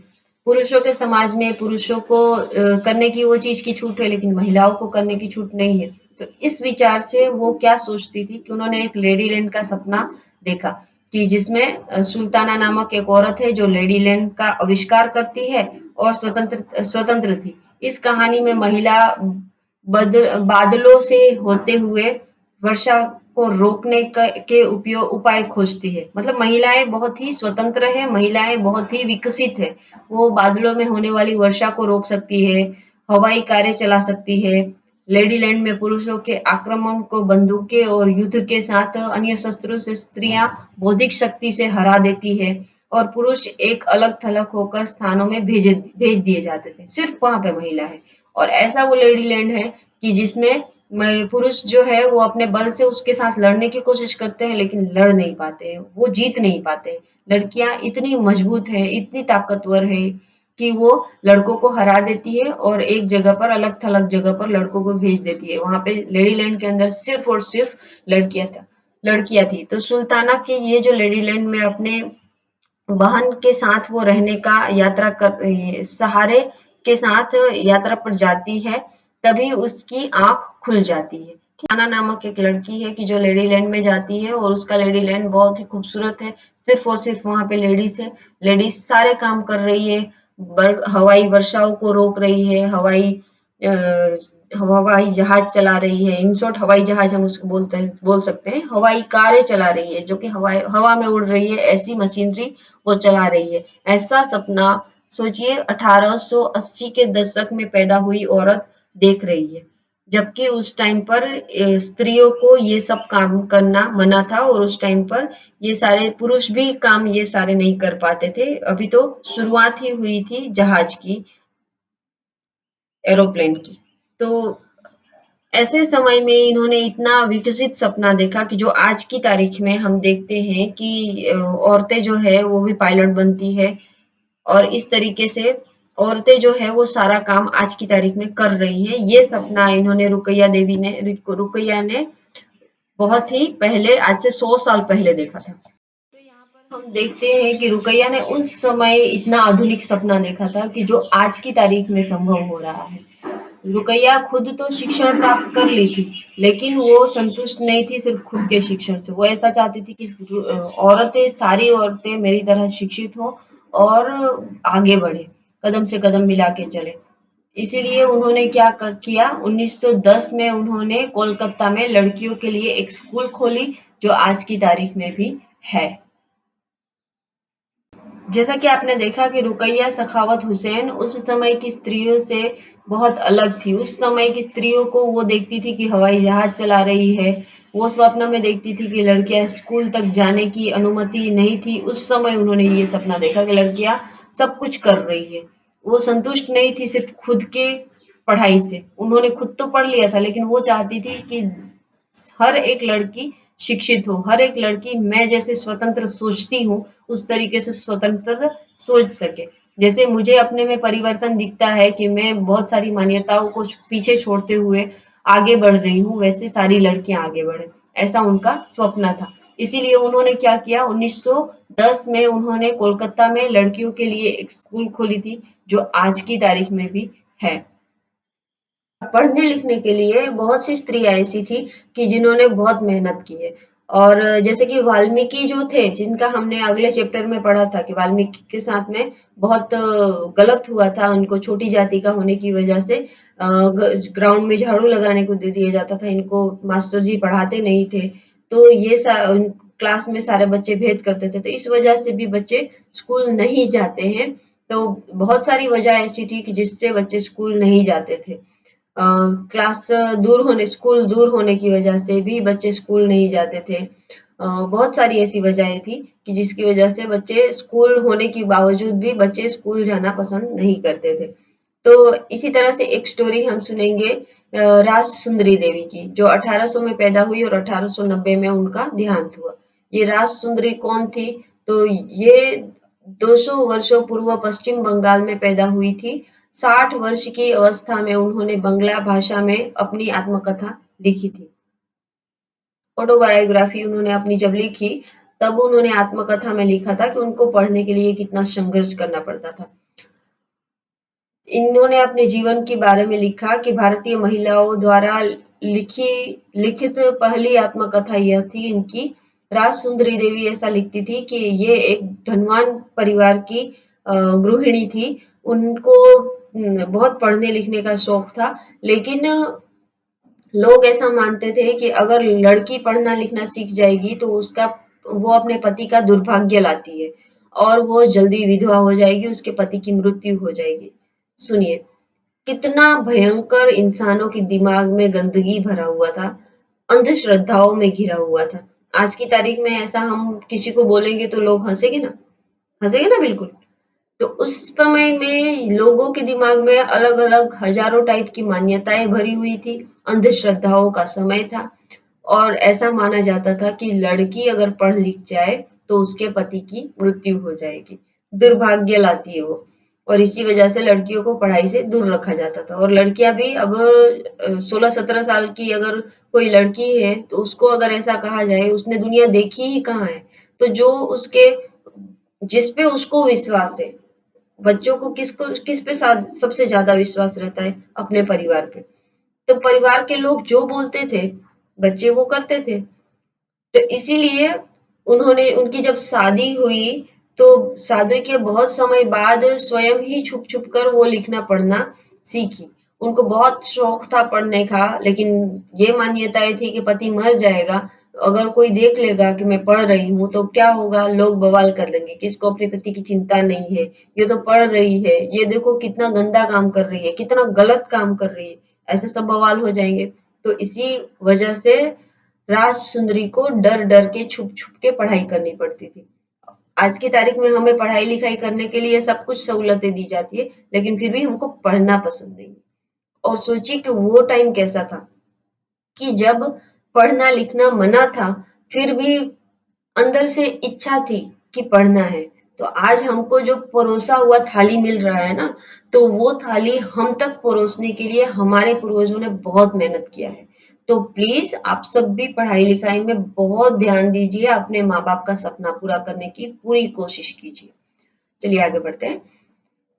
पुरुषों के समाज में पुरुषों को करने की वो चीज की छूट है, लेकिन महिलाओं को करने की छूट नहीं है। तो इस विचार से वो क्या सोचती थी कि उन्होंने एक लेडी लैंड का सपना देखा, कि जिसमें सुल्ताना नामक एक औरत है जो लेडी लैंड का आविष्कार करती है और स्वतंत्र स्वतंत्र थी। इस कहानी में महिला बादलों से होते हुए वर्षा को रोकने के उपयोग उपाय खोजती है। मतलब महिलाएं बहुत ही स्वतंत्र है, महिलाएं बहुत ही विकसित है। वो बादलों में होने वाली वर्षा को रोक सकती है, हवाई कारें चला सकती है। लेडीलैंड में पुरुषों के आक्रमण को बंदूकें और युद्ध के साथ अन्य शस्त्रों से स्त्रियां बौद्धिक शक्ति से हरा देती है, और पुरुष एक अलग थलग होकर स्थानों में भेज दिए जाते थे। सिर्फ वहां पे महिला है, और ऐसा वो लेडीलैंड है कि जिसमें पुरुष जो है वो अपने बल से उसके साथ लड़ने की कोशिश करते हैं, लेकिन लड़ नहीं पाते हैं, वो जीत नहीं पाते। लड़कियां इतनी मजबूत है, इतनी ताकतवर है कि वो लड़कों को हरा देती है, और एक जगह पर अलग थलग जगह पर लड़कों को भेज देती है। वहां पे लेडीलैंड के अंदर सिर्फ और सिर्फ लड़कियां थी। तो सुल्ताना के ये जो लेडीलैंड में अपने बहन के साथ वो रहने का सहारे के साथ यात्रा पर जाती है, तभी उसकी आंख खुल जाती है। आना नामक एक लड़की है कि जो लेडीलैंड में जाती है, और उसका लेडीलैंड बहुत ही खूबसूरत है। सिर्फ और सिर्फ वहां पे लेडीज है, लेडीज सारे काम कर रही है, हवाई वर्षाओं को रोक रही है, हवाई जहाज चला रही है। इन शॉर्ट हवाई जहाज हम उसको बोल सकते हैं। हवाई कारें चला रही है, जो कि हवा में उड़ रही है, ऐसी मशीनरी वो चला रही है। ऐसा सपना सोचिए 1880 के दशक में पैदा हुई औरत देख रही है, जबकि उस टाइम पर स्त्रियों को ये सब काम करना मना था, और उस टाइम पर ये सारे पुरुष भी काम ये सारे नहीं कर पाते थे। अभी तो शुरुआत ही हुई थी जहाज की, एरोप्लेन की। तो ऐसे समय में इन्होंने इतना विकसित सपना देखा कि जो आज की तारीख में हम देखते हैं कि औरतें जो है वो भी पायलट बनती है, और इस तरीके से औरतें जो है वो सारा काम आज की तारीख में कर रही हैं। ये सपना इन्होंने रुकैया ने बहुत ही पहले, आज से 100 साल पहले देखा था। तो यहाँ पर हम देखते हैं कि रुकैया ने उस समय इतना आधुनिक सपना देखा था कि जो आज की तारीख में संभव हो रहा है। रुकैया खुद तो शिक्षण प्राप्त कर ली थी, लेकिन वो संतुष्ट नहीं थी सिर्फ खुद के शिक्षण से। वो ऐसा चाहती थी कि सारी औरतें मेरी तरह शिक्षित हो और आगे बढ़े, कदम से कदम मिला के चले। इसीलिए उन्होंने किया, 1910 में उन्होंने कोलकाता में लड़कियों के लिए एक स्कूल खोली, जो आज की तारीख में भी है। जैसा कि आपने देखा कि रुकैया सखावत हुसैन उस समय की स्त्रियों से बहुत अलग थी। उस समय की स्त्रियों को वो देखती थी कि हवाई जहाज चला रही है, वो स्वप्न में देखती थी कि लड़कियां स्कूल तक जाने की अनुमति नहीं थी। उस समय उन्होंने ये सपना देखा कि लड़कियां सब कुछ कर रही है। वो संतुष्ट नहीं थी सिर्फ खुद के पढ़ाई से। उन्होंने खुद तो पढ़ लिया था, लेकिन वो चाहती थी कि हर एक लड़की शिक्षित हो, हर एक लड़की मैं जैसे स्वतंत्र सोचती हूँ उस तरीके से स्वतंत्र सोच सके। जैसे मुझे अपने में परिवर्तन दिखता है कि मैं बहुत सारी मान्यताओं को पीछे छोड़ते हुए आगे बढ़ रही हूँ, वैसे सारी लड़कियां आगे बढ़े, ऐसा उनका स्वप्न था। इसीलिए उन्होंने क्या किया, 1910 में उन्होंने कोलकाता में लड़कियों के लिए एक स्कूल खोली थी, जो आज की तारीख में भी है। पढ़ने लिखने के लिए बहुत सी स्त्रियाँ ऐसी थी कि जिन्होंने बहुत मेहनत की है। और जैसे कि वाल्मीकि जो थे, जिनका हमने अगले चैप्टर में पढ़ा था कि वाल्मीकि के साथ में बहुत गलत हुआ था, उनको छोटी जाति का होने की वजह से ग्राउंड में झाड़ू लगाने को दे दिया जाता था, इनको मास्टर जी पढ़ाते नहीं थे, तो ये क्लास में सारे बच्चे भेद करते थे, तो इस वजह से भी बच्चे स्कूल नहीं जाते हैं। तो बहुत सारी वजह ऐसी थी कि जिससे बच्चे स्कूल नहीं जाते थे। क्लास दूर होने स्कूल दूर होने की वजह से भी बच्चे स्कूल नहीं जाते थे। बहुत सारी ऐसी वजहें थी कि जिसकी वजह से बच्चे स्कूल होने के बावजूद भी बच्चे स्कूल जाना पसंद नहीं करते थे। तो इसी तरह से एक स्टोरी हम सुनेंगे राज सुंदरी देवी की, जो 1800 में पैदा हुई और 1890 में उनका देहांत हुआ। ये राज सुंदरी कौन थी? तो ये 200 वर्षों पूर्व पश्चिम बंगाल में पैदा हुई थी। 60 वर्ष की अवस्था में उन्होंने बंगला भाषा में अपनी आत्मकथा लिखी थी। ऑटोबायोग्राफी उन्होंने अपनी जब लिखी, तब उन्होंने आत्मकथा में लिखा था कि उनको पढ़ने के लिए कितना संघर्ष करना पड़ता था। इन्होंने अपने जीवन के बारे में लिखा कि भारतीय महिलाओं द्वारा लिखित पहली आत्मकथा यह थी इनकी। राज सुंदरी देवी ऐसा लिखती थी कि ये एक धनवान परिवार की गृहिणी थी। उनको बहुत पढ़ने लिखने का शौक था, लेकिन लोग ऐसा मानते थे कि अगर लड़की पढ़ना लिखना सीख जाएगी तो उसका वो अपने पति का दुर्भाग्य लाती है और वो जल्दी विधवा हो जाएगी, उसके पति की मृत्यु हो जाएगी। सुनिए, कितना भयंकर इंसानों के दिमाग में गंदगी भरा हुआ था, अंधश्रद्धाओं में घिरा हुआ था। आज की तारीख में ऐसा हम किसी को बोलेंगे तो लोग हंसेंगे ना, हंसेंगे ना बिल्कुल। तो उस समय में लोगों के दिमाग में अलग-अलग हजारों टाइप की मान्यताएं भरी हुई थी, अंधश्रद्धाओं का समय था और ऐसा माना जाता था कि लड़की अगर पढ़ लिख जाए तो उसके पति की मृत्यु हो जाएगी, दुर्भाग्य लाती है वो। और इसी वजह से लड़कियों को पढ़ाई से दूर रखा जाता था और लड़कियां भी अब 16-17 साल की अगर कोई लड़की है तो उसको अगर ऐसा कहा जाए, उसने दुनिया देखी ही कहाँ है, तो जो उसके जिस पे उसको विश्वास है, बच्चों को किस पे सबसे ज्यादा विश्वास रहता है? अपने परिवार पे। तो परिवार के लोग जो बोलते थे, बच्चे वो करते थे। तो इसीलिए उन्होंने उनकी जब शादी हुई, तो शादी के बहुत समय बाद स्वयं ही छुप-छुप कर वो लिखना पढ़ना सीखी। उनको बहुत शौक था पढ़ने का, लेकिन ये मान्यताएं थी कि पति मर जाएगा, अगर कोई देख लेगा कि मैं पढ़ रही हूँ तो क्या होगा, लोग बवाल कर देंगे कि इसको अपने पति की चिंता नहीं है, ये तो पढ़ रही है, ये देखो कितना गंदा काम कर रही है, कितना गलत काम कर रही है, ऐसे सब बवाल हो जाएंगे। तो इसी वजह से राज सुंदरी को डर डर के छुप छुप के पढ़ाई करनी पड़ती थी। आज की तारीख में हमें पढ़ाई लिखाई करने के लिए सब कुछ सहूलतें दी जाती है, लेकिन फिर भी हमको पढ़ना पसंद नहीं। और सोचिए कि वो टाइम कैसा था कि जब पढ़ना लिखना मना था, फिर भी अंदर से इच्छा थी कि पढ़ना है। तो आज हमको जो परोसा हुआ थाली मिल रहा है ना, तो वो थाली हम तक परोसने के लिए हमारे पूर्वजों ने बहुत मेहनत किया है। तो प्लीज आप सब भी पढ़ाई लिखाई में बहुत ध्यान दीजिए, अपने माँ बाप का सपना पूरा करने की पूरी कोशिश कीजिए। चलिए आगे बढ़ते हैं।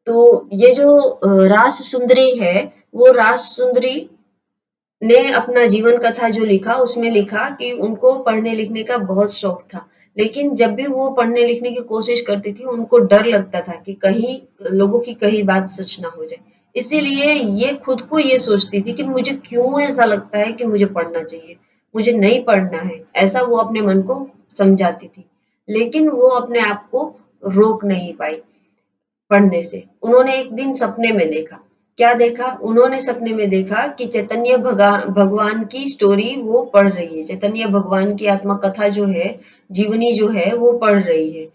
तो ये जो रास सुंदरी है, वो रास सुंदरी ने अपना जीवन कथा जो लिखा उसमें लिखा कि उनको पढ़ने लिखने का बहुत शौक था, लेकिन जब भी वो पढ़ने लिखने की कोशिश करती थी उनको डर लगता था कि कहीं लोगों की कही बात सच ना हो जाए। इसीलिए ये खुद को ये सोचती थी कि मुझे क्यों ऐसा लगता है कि मुझे पढ़ना चाहिए, मुझे नहीं पढ़ना है, ऐसा वो अपने मन को समझाती थी। लेकिन वो अपने आप को रोक नहीं पाई पढ़ने से। उन्होंने एक दिन सपने में देखा। क्या देखा? उन्होंने सपने में देखा कि चैतन्य भगवान की स्टोरी वो पढ़ रही है। चैतन्य भगवान की आत्मकथा जो है, जीवनी जो है, वो पढ़ रही है।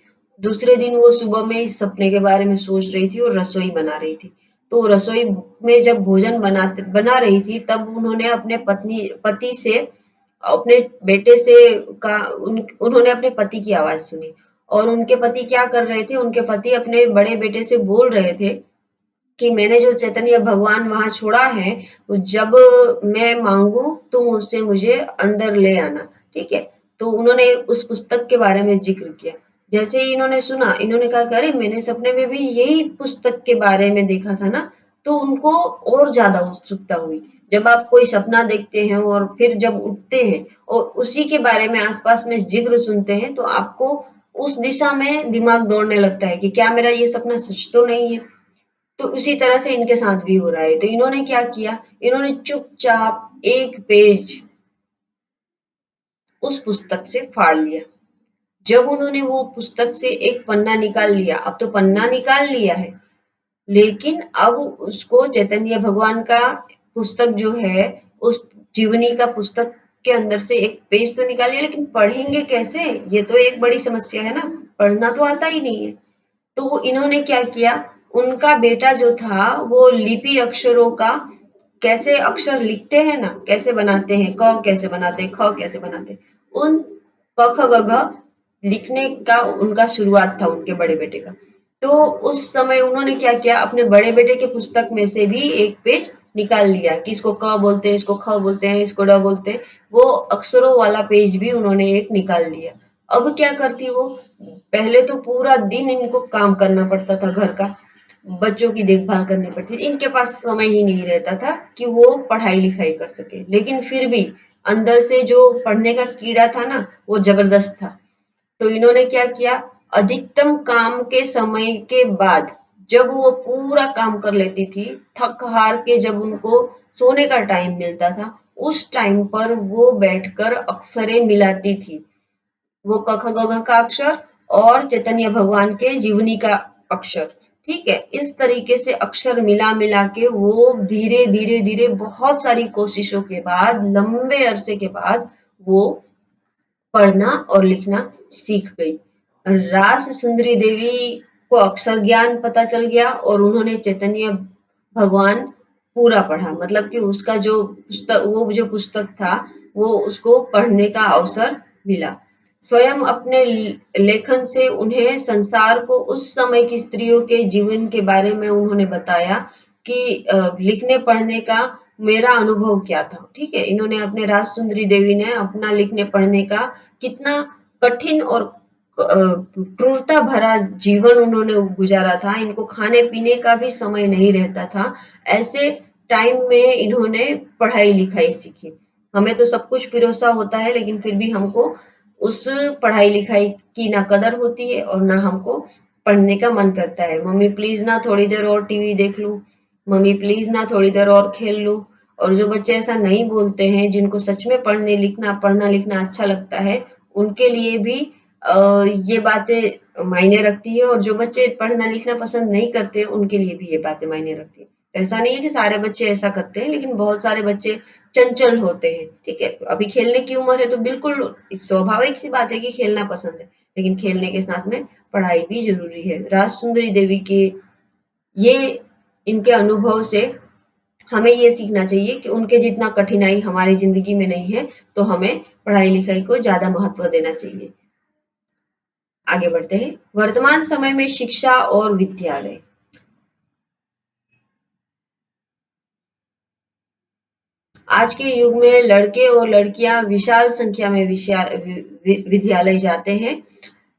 दूसरे दिन वो सुबह में इस सपने के बारे में सोच रही थी और रसोई बना रही थी। तो रसोई में जब भोजन बना रही थी, तब उन्होंने अपने पति से अपने बेटे से उन्होंने अपने पति की आवाज सुनी और उनके पति क्या कर रहे थे, उनके पति अपने बड़े बेटे से बोल रहे थे कि मैंने जो चैतन्य भगवान वहां छोड़ा है, जब मैं मांगू तुम उससे मुझे अंदर ले आना, ठीक है। तो उन्होंने उस पुस्तक के बारे में जिक्र किया। जैसे ही इन्होंने सुना, इन्होंने कहा कि अरे मैंने सपने में भी यही पुस्तक के बारे में देखा था ना। तो उनको और ज्यादा उत्सुकता हुई। जब आप कोई सपना देखते हैं और फिर जब उठते हैं और उसी के बारे में आसपास में जिक्र सुनते हैं, तो आपको उस दिशा में दिमाग दौड़ने लगता है कि क्या मेरा ये सपना सच तो नहीं है। तो उसी तरह से इनके साथ भी हो रहा है। तो इन्होंने क्या किया, इन्होंने चुपचाप एक पेज उस पुस्तक से फाड़ लिया। जब उन्होंने वो पुस्तक से एक पन्ना निकाल लिया, अब तो पन्ना निकाल लिया है, लेकिन अब उसको चैतन्य भगवान का पुस्तक जो है, उस जीवनी का पुस्तक के अंदर से एक पेज तो निकालिए, लेकिन पढ़ेंगे कैसे? ये तो एक बड़ी समस्या है ना, पढ़ना तो आता ही नहीं है। तो इन्होंने क्या किया, उनका बेटा जो था वो लिपि अक्षरों का कैसे अक्षर लिखते हैं ना, कैसे बनाते हैं, क कैसे बनाते हैं, ख कैसे बनाते हैं, उन क ख ग घ लिखने का उनका शुरुआत था उनके बड़े बेटे का। तो उस समय उन्होंने क्या किया, अपने बड़े बेटे के पुस्तक में से भी एक पेज निकाल लिया कि इसको क बोलते हैं, इसको ख बोलते हैं, इसको ड बोलते हैं। वो अक्षरों वाला पेज भी उन्होंने एक निकाल लिया। अब क्या करती वो, पहले तो पूरा दिन इनको काम करना पड़ता था घर का, बच्चों की देखभाल करनी पड़ती थी, इनके पास समय ही नहीं रहता था कि वो पढ़ाई लिखाई कर सके। लेकिन फिर भी अंदर से जो पढ़ने का कीड़ा था ना, वो जबरदस्त था। तो इन्होंने क्या किया, अधिकतम काम के समय के बाद जब वो पूरा काम कर लेती थी, थक हार के जब उनको सोने का टाइम मिलता था, उस टाइम पर वो बैठकर अक्षरें मिलाती थी। वो क ख ग घ का अक्षर और चैतन्य भगवान के जीवनी का अक्षर, ठीक है। इस तरीके से अक्षर मिला मिला के वो धीरे धीरे धीरे बहुत सारी कोशिशों के बाद, लंबे अरसे के बाद वो पढ़ना और लिखना सीख गई। रास सुंदरी देवी को अक्षर ज्ञान पता चल गया और उन्होंने चैतन्य भगवान पूरा पढ़ा, मतलब कि उसका जो पुस्तक, वो जो पुस्तक था, वो उसको पढ़ने का अवसर मिला। स्वयं अपने लेखन से उन्हें संसार को उस समय की स्त्रियों के जीवन के बारे में उन्होंने बताया कि लिखने पढ़ने का मेरा अनुभव क्या था, ठीक है। इन्होंने अपने राज सुंदरी देवी ने अपना लिखने पढ़ने का कितना कठिन और क्रूरता भरा जीवन उन्होंने गुजारा था। इनको खाने पीने का भी समय नहीं रहता था। ऐसे टाइम में इन्होंने पढ़ाई लिखाई सीखी। हमें तो सब कुछ पिरोसा होता है, लेकिन फिर भी हमको उस पढ़ाई लिखाई की ना कदर होती है और ना हमको पढ़ने का मन करता है। मम्मी प्लीज ना थोड़ी देर और टीवी देख लूं, मम्मी प्लीज ना थोड़ी देर और खेल लूं। और जो बच्चे ऐसा नहीं बोलते हैं, जिनको सच में पढ़ना लिखना अच्छा लगता है, उनके लिए भी ये बातें मायने रखती है। और जो बच्चे पढ़ना लिखना पसंद नहीं करते, उनके लिए भी ये बातें मायने रखती है। ऐसा नहीं है कि सारे बच्चे ऐसा करते हैं, लेकिन बहुत सारे बच्चे चंचल होते हैं, ठीक है। अभी खेलने की उम्र है, तो बिल्कुल स्वाभाविक सी बात है कि खेलना पसंद है, लेकिन खेलने के साथ में पढ़ाई भी जरूरी है। राज सुंदरी देवी के ये इनके अनुभव से हमें ये सीखना चाहिए कि उनके जितना कठिनाई हमारी जिंदगी में नहीं है, तो हमें पढ़ाई लिखाई को ज्यादा महत्व देना चाहिए। आगे बढ़ते हैं। वर्तमान समय में शिक्षा और विद्यालय। आज के युग में लड़के और लड़कियां विशाल संख्या में विद्यालय जाते हैं,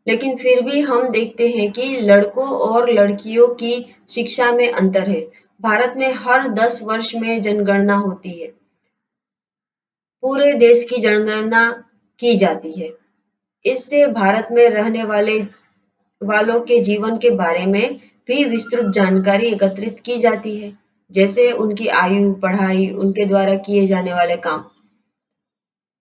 लेकिन फिर भी हम देखते हैं कि लड़कों और लड़कियों की शिक्षा में अंतर है। भारत में हर 10 वर्ष में जनगणना होती है। पूरे देश की जनगणना की जाती है। इससे भारत में रहने वालों के जीवन के बारे में भी विस्तृत जानकारी एकत्रित की जाती है, जैसे उनकी आयु, पढ़ाई, उनके द्वारा किए जाने वाले काम।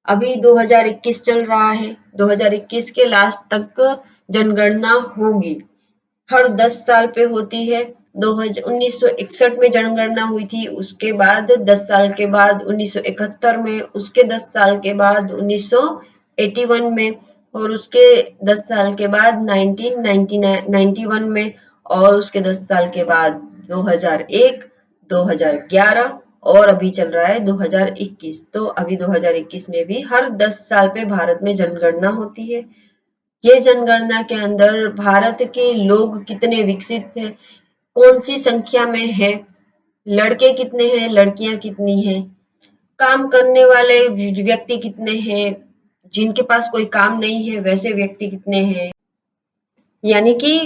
अभी 2021 चल रहा है, 2021 के लास्ट तक जनगणना होगी। हर 10 साल पे होती है। 1961 में जनगणना हुई थी, उसके बाद 10 साल के बाद 1971 में, उसके 10 साल के बाद 1981 में, और उसके 10 साल के बाद 1991 में, और उसके 10 साल के बाद 2001, 2011 और अभी चल रहा है 2021। तो अभी 2021 में भी हर 10 साल पे भारत में जनगणना होती है। ये जनगणना के अंदर भारत के लोग कितने विकसित हैं, कौन सी संख्या में है, लड़के कितने हैं, लड़कियां कितनी हैं, काम करने वाले व्यक्ति कितने हैं, जिनके पास कोई काम नहीं है वैसे व्यक्ति कितने हैं, यानी कि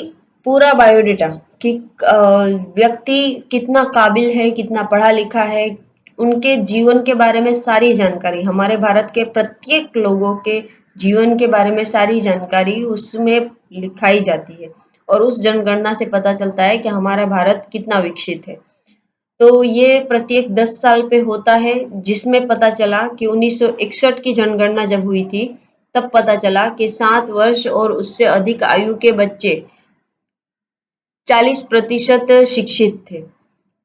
पूरा बायोडेटा कि व्यक्ति कितना काबिल है, कितना पढ़ा लिखा है, उनके जीवन के बारे में सारी जानकारी, हमारे भारत के प्रत्येक लोगों के जीवन के बारे में सारी जानकारी उसमें लिखाई जाती है और उस जनगणना से पता चलता है कि हमारा भारत कितना विकसित है। तो ये प्रत्येक 10 साल पे होता है, जिसमें पता चला कि 1961 की जनगणना जब हुई थी तब पता चला कि 7 वर्ष और उससे अधिक आयु के बच्चे 40% शिक्षित थे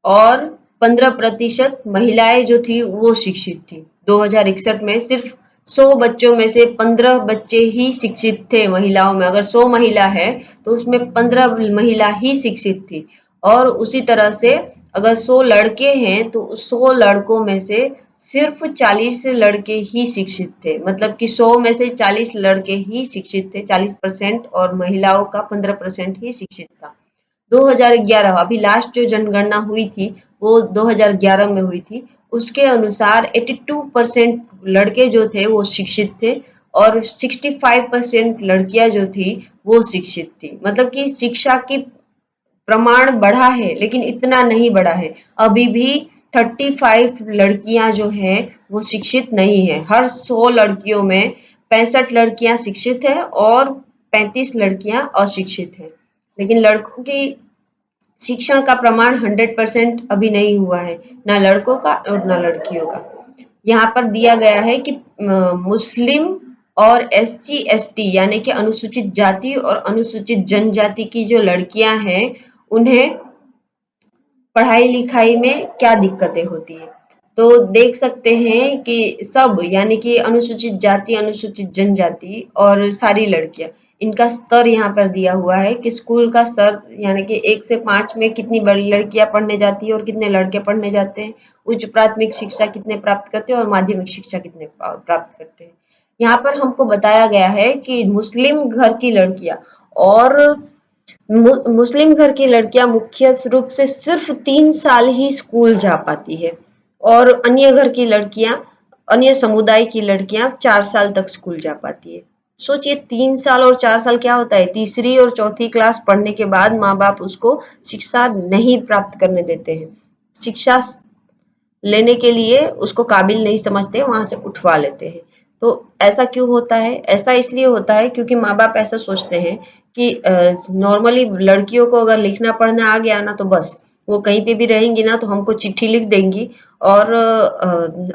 और 15% महिलाएं जो थी वो शिक्षित थी। 2061 में सिर्फ 100 बच्चों में से 15 बच्चे ही शिक्षित थे महिलाओं में। अगर 100 महिला है तो उसमें 15 महिला ही शिक्षित थी और उसी तरह से अगर 100 लड़के हैं तो 100 लड़कों में से सिर्फ 40 लड़के ही शिक्षित थे। मतलब कि 100 में से 40 लड़के ही शिक्षित थे, 40% और महिलाओं का 15% ही शिक्षित था। 2011 अभी लास्ट जो जनगणना हुई थी वो 2011 में हुई थी। उसके अनुसार 82% लड़के जो थे वो शिक्षित थे और 65% लड़कियां जो थी वो शिक्षित थी। मतलब कि शिक्षा की प्रमाण बढ़ा है लेकिन इतना नहीं बढ़ा है। अभी भी 35 लड़कियां जो है वो शिक्षित नहीं है। हर 100 लड़कियों में 65 लड़कियां शिक्षित है और 35 लड़कियां अशिक्षित है। लेकिन लड़कों की शिक्षण का प्रमाण 100% अभी नहीं हुआ है, ना लड़कों का और ना लड़कियों का। यहाँ पर दिया गया है कि मुस्लिम और SC ST यानी कि अनुसूचित जाति और अनुसूचित जनजाति की जो लड़कियां हैं उन्हें पढ़ाई लिखाई में क्या दिक्कतें होती है। तो देख सकते हैं कि सब यानी कि अनुसूचित जाति, अनुसूचित जनजाति और सारी लड़कियां, इनका स्तर यहाँ पर दिया हुआ है कि स्कूल का स्तर यानी कि 1 से 5 में कितनी बड़ी लड़कियां पढ़ने जाती है और कितने लड़के पढ़ने जाते हैं, उच्च प्राथमिक शिक्षा कितने प्राप्त करते हैं और माध्यमिक शिक्षा कितने प्राप्त करते हैं। यहाँ पर हमको बताया गया है कि मुस्लिम घर की लड़कियां और मुस्लिम घर की लड़कियां मुख्य रूप से सिर्फ 3 साल ही स्कूल जा पाती है और अन्य घर की लड़कियां, अन्य समुदाय की लड़कियां 4 साल तक स्कूल जा पाती है। सोचिए 3 साल और 4 साल क्या होता है। तीसरी और चौथी क्लास पढ़ने के बाद माँ बाप उसको शिक्षा नहीं प्राप्त करने देते हैं। शिक्षा लेने के लिए उसको काबिल नहीं समझते, वहां से उठवा लेते हैं। तो ऐसा क्यों होता है? ऐसा इसलिए होता है क्योंकि माँ बाप ऐसा सोचते हैं कि नॉर्मली लड़कियों को अगर लिखना पढ़ना आ गया ना तो बस वो कहीं पे भी रहेंगी ना तो हमको चिट्ठी लिख देंगी और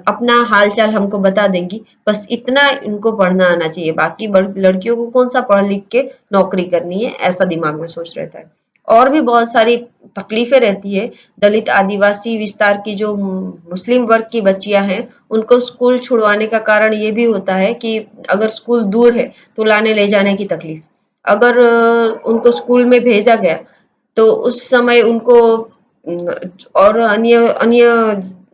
अपना हाल चाल हमको बता देंगी। बस इतना इनको पढ़ना आना चाहिए, बाकी लड़कियों को कौन सा पढ़ लिख के नौकरी करनी है, ऐसा दिमाग में सोच रहता है। और भी बहुत सारी तकलीफें रहती है। दलित आदिवासी विस्तार की जो मुस्लिम वर्ग की बच्चियां हैं उनको स्कूल छुड़वाने का कारण ये भी होता है कि अगर स्कूल दूर है तो लाने ले जाने की तकलीफ। अगर उनको स्कूल में भेजा गया तो उस समय उनको और अन्य अन्य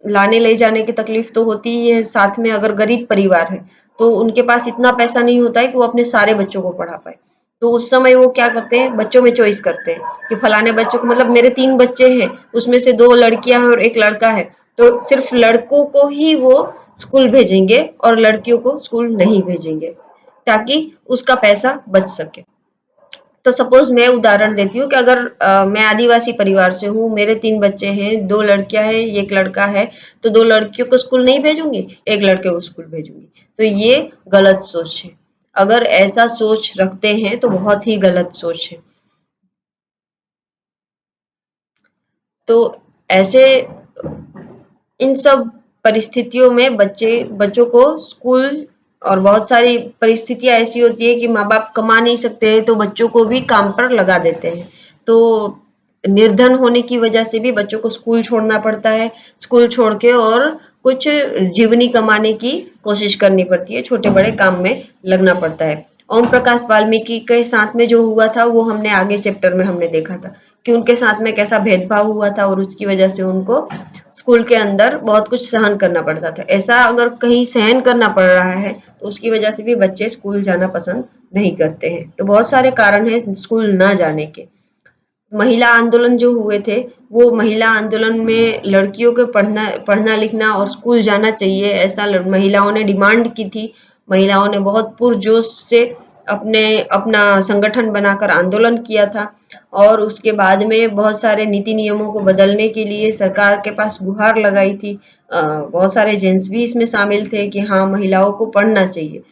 लाने ले जाने की तकलीफ तो होती ही है। साथ में अगर गरीब परिवार है तो उनके पास इतना पैसा नहीं होता है कि वो अपने सारे बच्चों को पढ़ा पाए। तो उस समय वो क्या करते हैं, बच्चों में चॉइस करते हैं कि फलाने बच्चों को, मतलब मेरे 3 बच्चे हैं उसमें से 2 लड़कियां हैं और 1 लड़का है, तो सिर्फ लड़कों को ही वो स्कूल भेजेंगे और लड़कियों को स्कूल नहीं भेजेंगे ताकि उसका पैसा बच सके। तो सपोज मैं उदाहरण देती हूँ कि अगर मैं आदिवासी परिवार से हूँ, मेरे 3 बच्चे हैं, 2 लड़कियां हैं, 1 लड़का है, तो 2 लड़कियों को स्कूल नहीं भेजूंगी, 1 लड़के को स्कूल भेजूंगी। तो ये गलत सोच है। अगर ऐसा सोच रखते हैं तो बहुत ही गलत सोच है। तो ऐसे इन सब परिस्थितियों में बच्चों को स्कूल, और बहुत सारी परिस्थितियां ऐसी होती है कि माँ बाप कमा नहीं सकते हैं तो बच्चों को भी काम पर लगा देते हैं। तो निर्धन होने की वजह से भी बच्चों को स्कूल छोड़ना पड़ता है। स्कूल छोड़ के और कुछ जीवनी कमाने की कोशिश करनी पड़ती है, छोटे बड़े काम में लगना पड़ता है। ओम प्रकाश वाल्मीकि के साथ में जो हुआ था वो हमने आगे चैप्टर में हमने देखा था कि उनके साथ में कैसा भेदभाव हुआ था और उसकी वजह से उनको स्कूल के अंदर बहुत कुछ सहन करना पड़ता था। ऐसा अगर कहीं सहन करना पड़ रहा है तो उसकी वजह से भी बच्चे स्कूल जाना पसंद नहीं करते हैं। तो बहुत सारे कारण हैं स्कूल ना जाने के। महिला आंदोलन जो हुए थे, वो महिला आंदोलन में लड़कियों को पढ़ना पढ़ना लिखना और स्कूल जाना चाहिए, ऐसा महिलाओं ने डिमांड की थी। महिलाओं ने बहुत पुरजोश से अपने अपना संगठन बनाकर आंदोलन किया था और उसके बाद में बहुत सारे नीति नियमों को बदलने के लिए सरकार के पास गुहार लगाई थी। बहुत सारे जेंट्स भी इसमें शामिल थे कि हाँ, महिलाओं को पढ़ना चाहिए।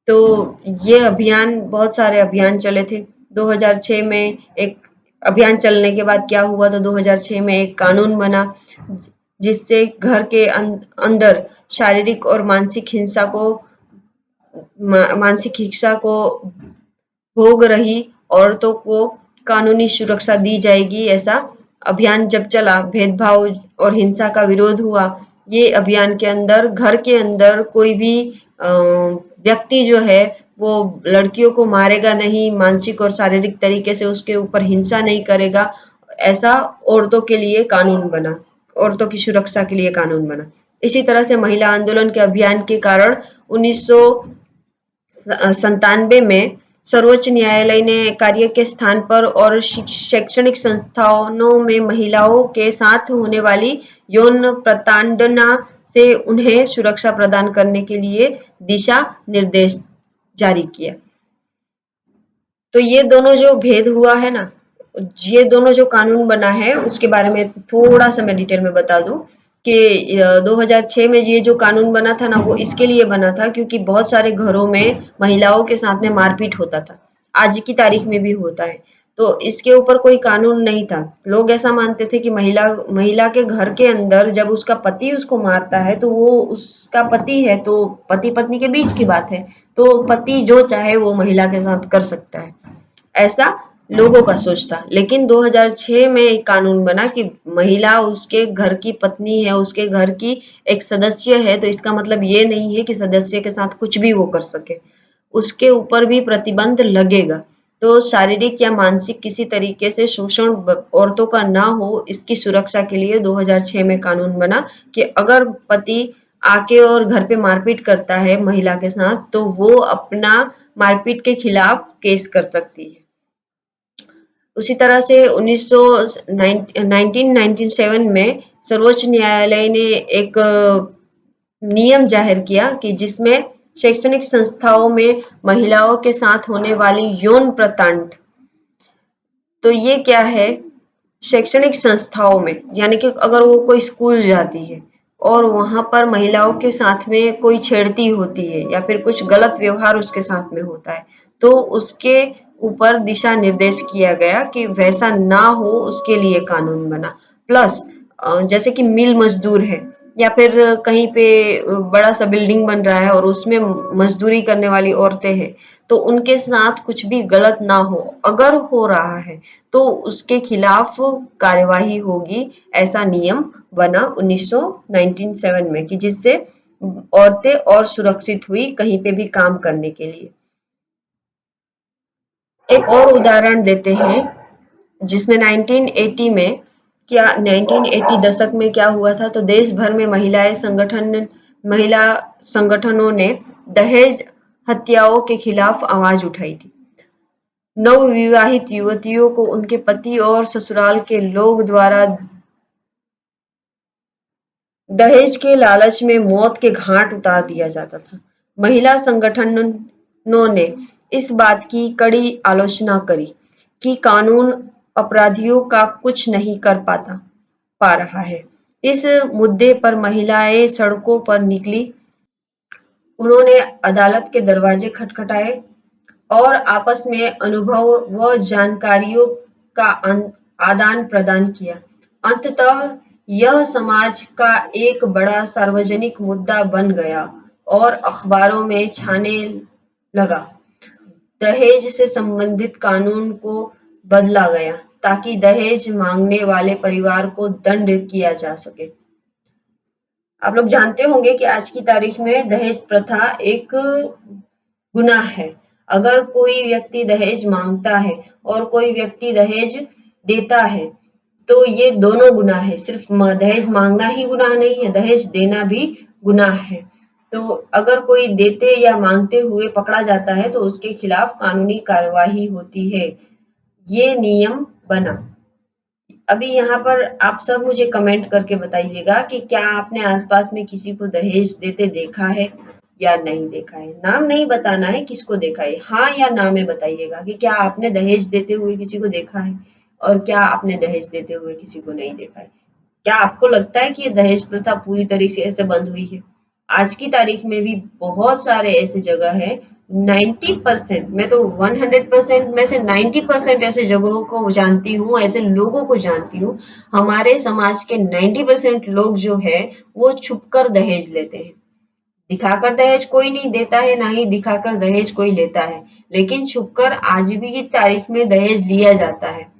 तो ये अभियान, बहुत सारे अभियान चले थे। 2006 में एक अभियान चलने के बाद क्या हुआ, तो 2006 में एक कानून बना जिससे घर के अंदर शारीरिक और मानसिक हिंसा को भोग रही औरतों को कानूनी सुरक्षा दी जाएगी। ऐसा अभियान जब चला, भेदभाव और हिंसा का विरोध हुआ। ये अभियान के अंदर घर के अंदर कोई भी व्यक्ति जो है वो लड़कियों को मारेगा नहीं, मानसिक और शारीरिक तरीके से उसके ऊपर हिंसा नहीं करेगा। ऐसा औरतों के लिए कानून बना, औरतों की सुरक्षा के लिए कानून बना। इसी तरह से महिला आंदोलन के अभियान के कारण 1997 में सर्वोच्च न्यायालय ने कार्य के स्थान पर और शैक्षणिक संस्थानों में महिलाओं के साथ होने वाली यौन प्रताड़ना से उन्हें सुरक्षा प्रदान करने के लिए दिशा निर्देश जारी किया। तो ये दोनों जो भेद हुआ है ना, ये दोनों जो कानून बना है उसके बारे में थोड़ा सा मैं डिटेल में बता दूं कि 2006 में ये जो कानून बना था ना, वो इसके लिए बना था क्योंकि बहुत सारे घरों में महिलाओं के साथ में मारपीट होता था, आज की तारीख में भी होता है। तो इसके ऊपर कोई कानून नहीं था। लोग ऐसा मानते थे कि महिला महिला के घर के अंदर जब उसका पति उसको मारता है तो वो उसका पति है, तो पति पत्नी के बीच की बात है, तो पति जो चाहे वो महिला के साथ कर सकता है, ऐसा लोगों का सोच था। लेकिन 2006 में एक कानून बना कि महिला उसके घर की पत्नी है, उसके घर की एक सदस्य है, तो इसका मतलब ये नहीं है कि सदस्य के साथ कुछ भी वो कर सके, उसके ऊपर भी प्रतिबंध लगेगा। तो शारीरिक या मानसिक किसी तरीके से शोषण औरतों का ना हो, इसकी सुरक्षा के लिए 2006 में कानून बना कि अगर पति आके और घर पे मारपीट करता है महिला के साथ, तो वो अपना मारपीट के खिलाफ केस कर सकती है। उसी तरह से 1997 में सर्वोच्च न्यायालय ने एक नियम जाहिर किया कि जिसमें शैक्षणिक संस्थाओं में महिलाओं के साथ होने वाली यौन प्रताड़ना, तो ये क्या है, शैक्षणिक संस्थाओं में, यानी कि अगर वो कोई स्कूल जाती है और वहां पर महिलाओं के साथ में कोई छेड़ती होती है या फिर कुछ गलत व्यवहार उसके साथ में होता है, तो उसके ऊपर दिशा निर्देश किया गया कि वैसा ना हो, उसके लिए कानून बना। प्लस जैसे कि मिल मजदूर है या फिर कहीं पे बड़ा सा बिल्डिंग बन रहा है और उसमें मजदूरी करने वाली औरतें हैं, तो उनके साथ कुछ भी गलत ना हो, अगर हो रहा है तो उसके खिलाफ कार्यवाही होगी। ऐसा नियम बना 1997 में कि जिससे औरतें और सुरक्षित हुई कहीं पे भी काम करने के लिए। एक और उदाहरण देते हैं जिसमें 1980 में क्या 1980 दशक में क्या हुआ था, तो देश भर में महिला संगठनों ने दहेज हत्याओं के खिलाफ आवाज उठाई थी। नवविवाहित युवतियों को उनके पति और ससुराल के लोग द्वारा दहेज के लालच में मौत के घाट उतार दिया जाता था। महिला संगठनों ने इस बात की कड़ी आलोचना करी कि कानून अपराधियों का कुछ नहीं कर पा रहा है। इस मुद्दे पर महिलाएं सड़कों पर निकली, उन्होंने अदालत के दरवाजे खटखटाए और आपस में अनुभव व जानकारियों का आदान प्रदान किया। अंततः यह समाज का एक बड़ा सार्वजनिक मुद्दा बन गया और अखबारों में छाने लगा। दहेज से संबंधित कानून को बदला गया ताकि दहेज मांगने वाले परिवार को दंड किया जा सके। आप लोग जानते होंगे कि आज की तारीख में दहेज प्रथा एक गुनाह है। अगर कोई व्यक्ति दहेज मांगता है और कोई व्यक्ति दहेज देता है तो ये दोनों गुनाह है। सिर्फ दहेज मांगना ही गुनाह नहीं है, दहेज देना भी गुनाह है। तो अगर कोई देते या मांगते हुए पकड़ा जाता है तो उसके खिलाफ कानूनी कार्यवाही होती है। ये नियम बना। अभी यहाँ पर आप सब मुझे कमेंट करके बताइएगा कि क्या आपने आसपास में किसी को दहेज देते देखा है या नहीं देखा है। नाम नहीं बताना है किसको देखा है, हाँ या ना में बताइएगा कि क्या आपने दहेज देते हुए किसी को देखा है और क्या आपने दहेज देते हुए किसी को नहीं देखा है। क्या आपको लगता है कि ये दहेज प्रथा पूरी तरीके से बंद हुई है? आज की तारीख में भी बहुत सारे ऐसे जगह है, 90% मैं तो 100% में से 90% ऐसे जगहों को जानती हूँ, ऐसे लोगों को जानती हूँ। हमारे समाज के 90% लोग जो है वो छुपकर दहेज लेते हैं। दिखाकर दहेज कोई नहीं देता है, ना ही दिखाकर दहेज कोई लेता है, लेकिन छुपकर आज भी की तारीख में दहेज लिया जाता है।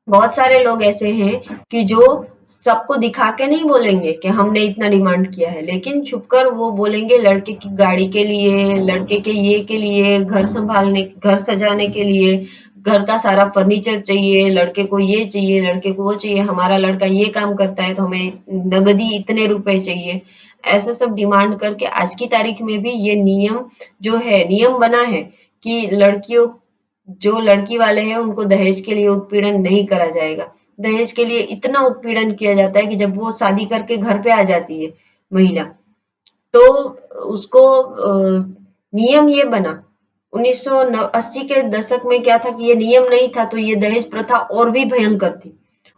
बहुत सारे लोग ऐसे हैं कि जो सबको दिखा के नहीं बोलेंगे कि हमने इतना डिमांड किया है, लेकिन छुपकर वो बोलेंगे लड़के की गाड़ी के लिए, लड़के के ये के लिए, घर संभालने, घर सजाने के लिए, घर का सारा फर्नीचर चाहिए, लड़के को ये चाहिए, लड़के को वो चाहिए, हमारा लड़का ये काम करता है तो हमें नगदी इतने रुपए चाहिए। ऐसा सब डिमांड करके आज की तारीख में भी ये नियम जो है, नियम बना है कि लड़कियों, जो लड़की वाले हैं उनको दहेज के लिए उत्पीड़न नहीं करा जाएगा। दहेज के लिए इतना उत्पीड़न किया जाता है कि जब वो शादी करके घर पे आ जाती है महिला, तो उसको नियम ये बना। 1980 के दशक में क्या था कि ये नियम नहीं था तो ये दहेज प्रथा और भी भयंकर थी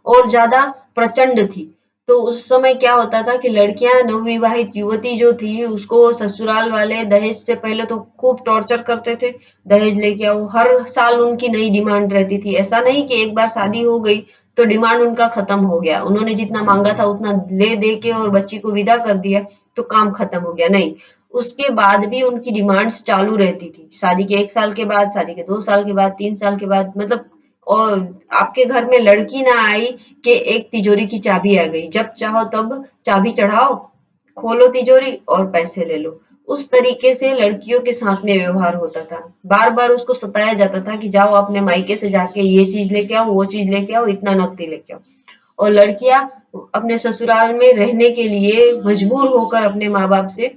और ज्यादा प्रचंड थी। तो उस समय क्या होता था कि लड़कियां, नवविवाहित युवती जो थी उसको ससुराल वाले दहेज से पहले तो खूब टॉर्चर करते थे, दहेज लेके आओ, हर साल उनकी नई डिमांड रहती थी। ऐसा नहीं कि एक बार शादी हो गई तो डिमांड उनका खत्म हो गया, उन्होंने जितना मांगा था उतना ले दे के और बच्ची को विदा कर दिया तो काम खत्म हो गया, नहीं। उसके बाद भी उनकी डिमांड्स चालू रहती थी, शादी के 1 साल के बाद, शादी के 2 साल के बाद, 3 साल के बाद, मतलब। और आपके घर में लड़की ना आई कि एक तिजोरी की चाबी आ गई, जब चाहो तब चाबी चढ़ाओ, खोलो तिजोरी और पैसे ले लो। उस तरीके से लड़कियों के साथ में व्यवहार होता था। बार बार उसको सताया जाता था कि जाओ अपने मायके से जाके ये चीज लेके आओ, वो चीज लेके आओ, इतना नकदी लेके आओ। और लड़कियां अपने ससुराल में रहने के लिए मजबूर होकर अपने माँ बाप से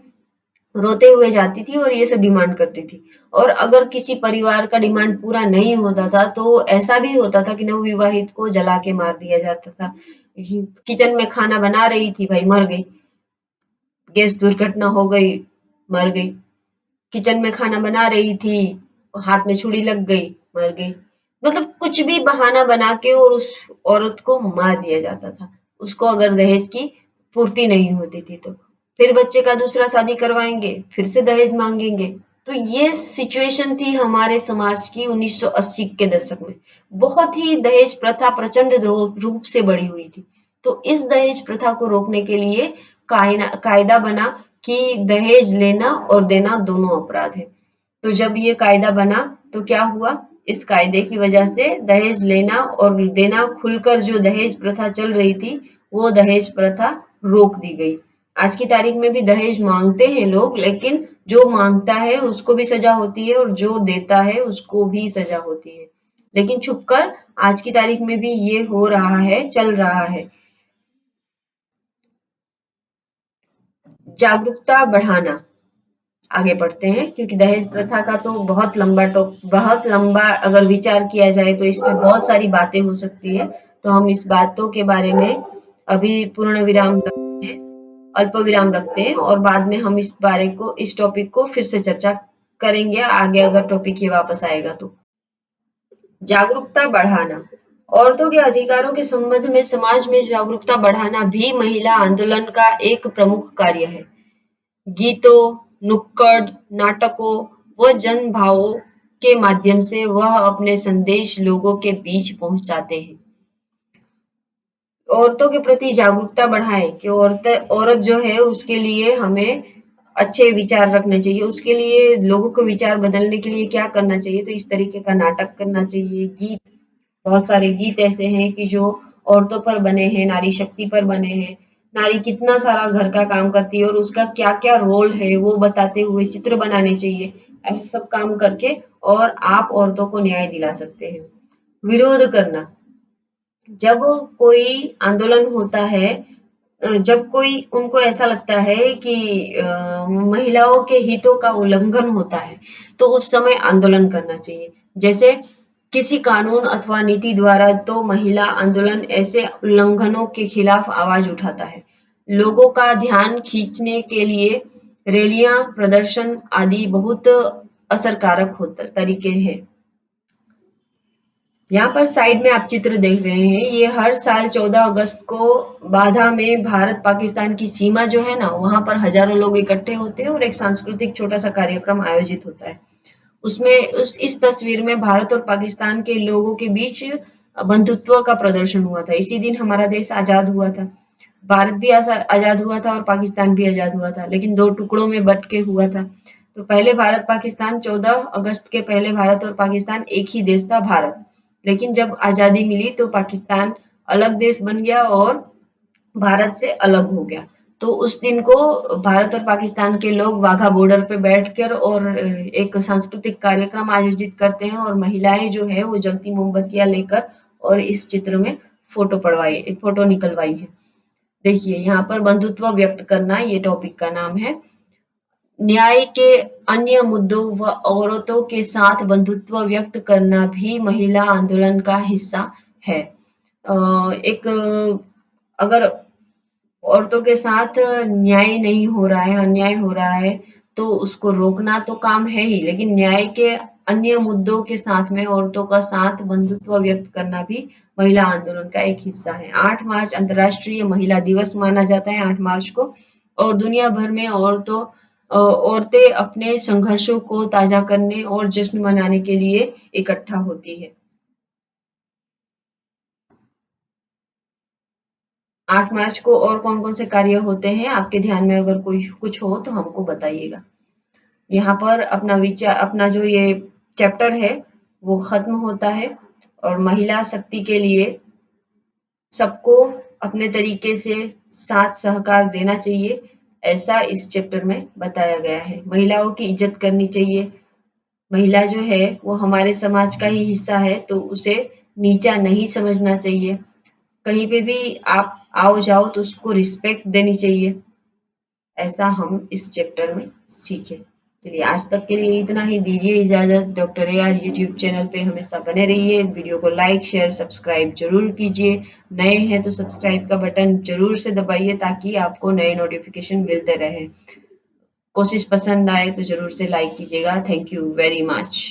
रोते हुए जाती थी और ये सब डिमांड करती थी। और अगर किसी परिवार का डिमांड पूरा नहीं होता था तो ऐसा भी होता था कि नवविवाहित को जला के मार दिया जाता था। किचन में खाना बना रही थी, भाई मर गई, गैस दुर्घटना हो गई, मर गई। किचन में खाना बना रही थी, हाथ में छुरी लग गई, मर गई। मतलब कुछ भी बहाना बना के और उस औरत को मार दिया जाता था, उसको अगर दहेज की पूर्ति नहीं होती थी तो। फिर बच्चे का दूसरा शादी करवाएंगे, फिर से दहेज मांगेंगे। तो ये सिचुएशन थी हमारे समाज की 1980 के दशक में। बहुत ही दहेज प्रथा प्रचंड रूप से बढ़ी हुई थी। तो इस दहेज प्रथा को रोकने के लिए कायदा बना कि दहेज लेना और देना दोनों अपराध है। तो जब ये कायदा बना तो क्या हुआ, इस कायदे की वजह से दहेज लेना और देना खुलकर, जो दहेज प्रथा चल रही थी वो दहेज प्रथा रोक दी गई। आज की तारीख में भी दहेज मांगते हैं लोग, लेकिन जो मांगता है उसको भी सजा होती है और जो देता है उसको भी सजा होती है। लेकिन छुपकर आज की तारीख में भी ये हो रहा है, चल रहा है। जागरूकता बढ़ाना, आगे बढ़ते हैं क्योंकि दहेज प्रथा का तो बहुत लंबा अगर विचार किया जाए तो इसमें बहुत सारी बातें हो सकती है। तो हम इस बातों के बारे में अभी पूर्ण विराम रखते हैं, अल्प विराम रखते हैं और बाद में हम इस टॉपिक को फिर से चर्चा करेंगे आगे, अगर टॉपिक ये वापस आएगा तो। जागरूकता बढ़ाना, औरतों के अधिकारों के संबंध में समाज में जागरूकता बढ़ाना भी महिला आंदोलन का एक प्रमुख कार्य है। गीतों, नुक्कड़ नाटकों व जनभावों के माध्यम से वह अपने संदेश लोगों के बीच पहुंचाते हैं। औरतों के प्रति जागरूकता बढ़ाएं कि औरत जो है उसके लिए हमें अच्छे विचार रखने चाहिए, उसके लिए लोगों को विचार बदलने के लिए क्या करना चाहिए, तो इस तरीके का नाटक करना चाहिए। गीत, बहुत सारे गीत ऐसे हैं कि जो औरतों पर बने हैं, नारी शक्ति पर बने हैं, नारी कितना सारा घर का काम करती है और उसका क्या क्या रोल है वो बताते हुए चित्र बनाने चाहिए। ऐसे सब काम करके और आप औरतों को न्याय दिला सकते हैं। विरोध करना, जब कोई आंदोलन होता है, जब कोई उनको ऐसा लगता है कि महिलाओं के हितों का उल्लंघन होता है, तो उस समय आंदोलन करना चाहिए। जैसे किसी कानून अथवा नीति द्वारा तो महिला आंदोलन ऐसे उल्लंघनों के खिलाफ आवाज उठाता है। लोगों का ध्यान खींचने के लिए रैलियां, प्रदर्शन आदि बहुत असरकारक होता तरीके हैं। यहाँ पर साइड में आप चित्र देख रहे हैं, ये हर साल 14 अगस्त को बाधा में भारत पाकिस्तान की सीमा जो है ना, वहां पर हजारों लोग इकट्ठे होते हैं और एक सांस्कृतिक छोटा सा कार्यक्रम आयोजित होता है। उसमें इस तस्वीर में भारत और पाकिस्तान के लोगों के बीच बंधुत्व का प्रदर्शन हुआ था। इसी दिन हमारा देश आजाद हुआ था। भारत भी आजाद हुआ था और पाकिस्तान भी आजाद हुआ था, लेकिन दो टुकड़ों में बंट के हुआ था। तो पहले भारत पाकिस्तान 14 अगस्त के पहले भारत और पाकिस्तान एक ही देश था, भारत। लेकिन जब आजादी मिली तो पाकिस्तान अलग देश बन गया और भारत से अलग हो गया। तो उस दिन को भारत और पाकिस्तान के लोग वाघा बॉर्डर पे बैठकर और एक सांस्कृतिक कार्यक्रम आयोजित करते हैं, और महिलाएं जो है वो जलती मोमबत्तियां लेकर और इस चित्र में फोटो निकलवाई है। देखिए यहाँ पर बंधुत्व व्यक्त करना, ये टॉपिक का नाम है। न्याय के अन्य मुद्दों व औरतों के साथ बंधुत्व व्यक्त करना भी महिला आंदोलन का हिस्सा है। एक अगर औरतों के साथ न्याय नहीं हो रहा है, अन्याय हो रहा है, तो उसको रोकना तो काम है ही, लेकिन न्याय के अन्य मुद्दों के साथ में औरतों का साथ बंधुत्व व्यक्त करना भी महिला आंदोलन का एक हिस्सा है। 8 मार्च अंतर्राष्ट्रीय महिला दिवस माना जाता है, 8 मार्च को, और दुनिया भर में औरतें अपने संघर्षों को ताजा करने और जश्न मनाने के लिए इकट्ठा होती है। 8 मार्च को और कौन-कौन से कार्य होते हैं, आपके ध्यान में अगर कोई कुछ हो तो हमको बताइएगा। यहाँ पर अपना जो ये चैप्टर है वो खत्म होता है, और महिला शक्ति के लिए सबको अपने तरीके से साथ सहकार देना चाहिए, ऐसा इस चैप्टर में बताया गया है। महिलाओं की इज्जत करनी चाहिए। महिला जो है वो हमारे समाज का ही हिस्सा है, तो उसे नीचा नहीं समझना चाहिए। कहीं पे भी आप आओ जाओ तो उसको रिस्पेक्ट देनी चाहिए। ऐसा हम इस चैप्टर में सीखे। चलिए आज तक के लिए इतना ही, दीजिए इजाजत। Doctor A our YouTube channel पे हमेशा बने रहिए। वीडियो को लाइक शेयर सब्सक्राइब जरूर कीजिए। नए हैं तो सब्सक्राइब का बटन जरूर से दबाइए ताकि आपको नए नोटिफिकेशन मिलते रहे। कोशिश पसंद आए तो जरूर से लाइक कीजिएगा। Thank you very much.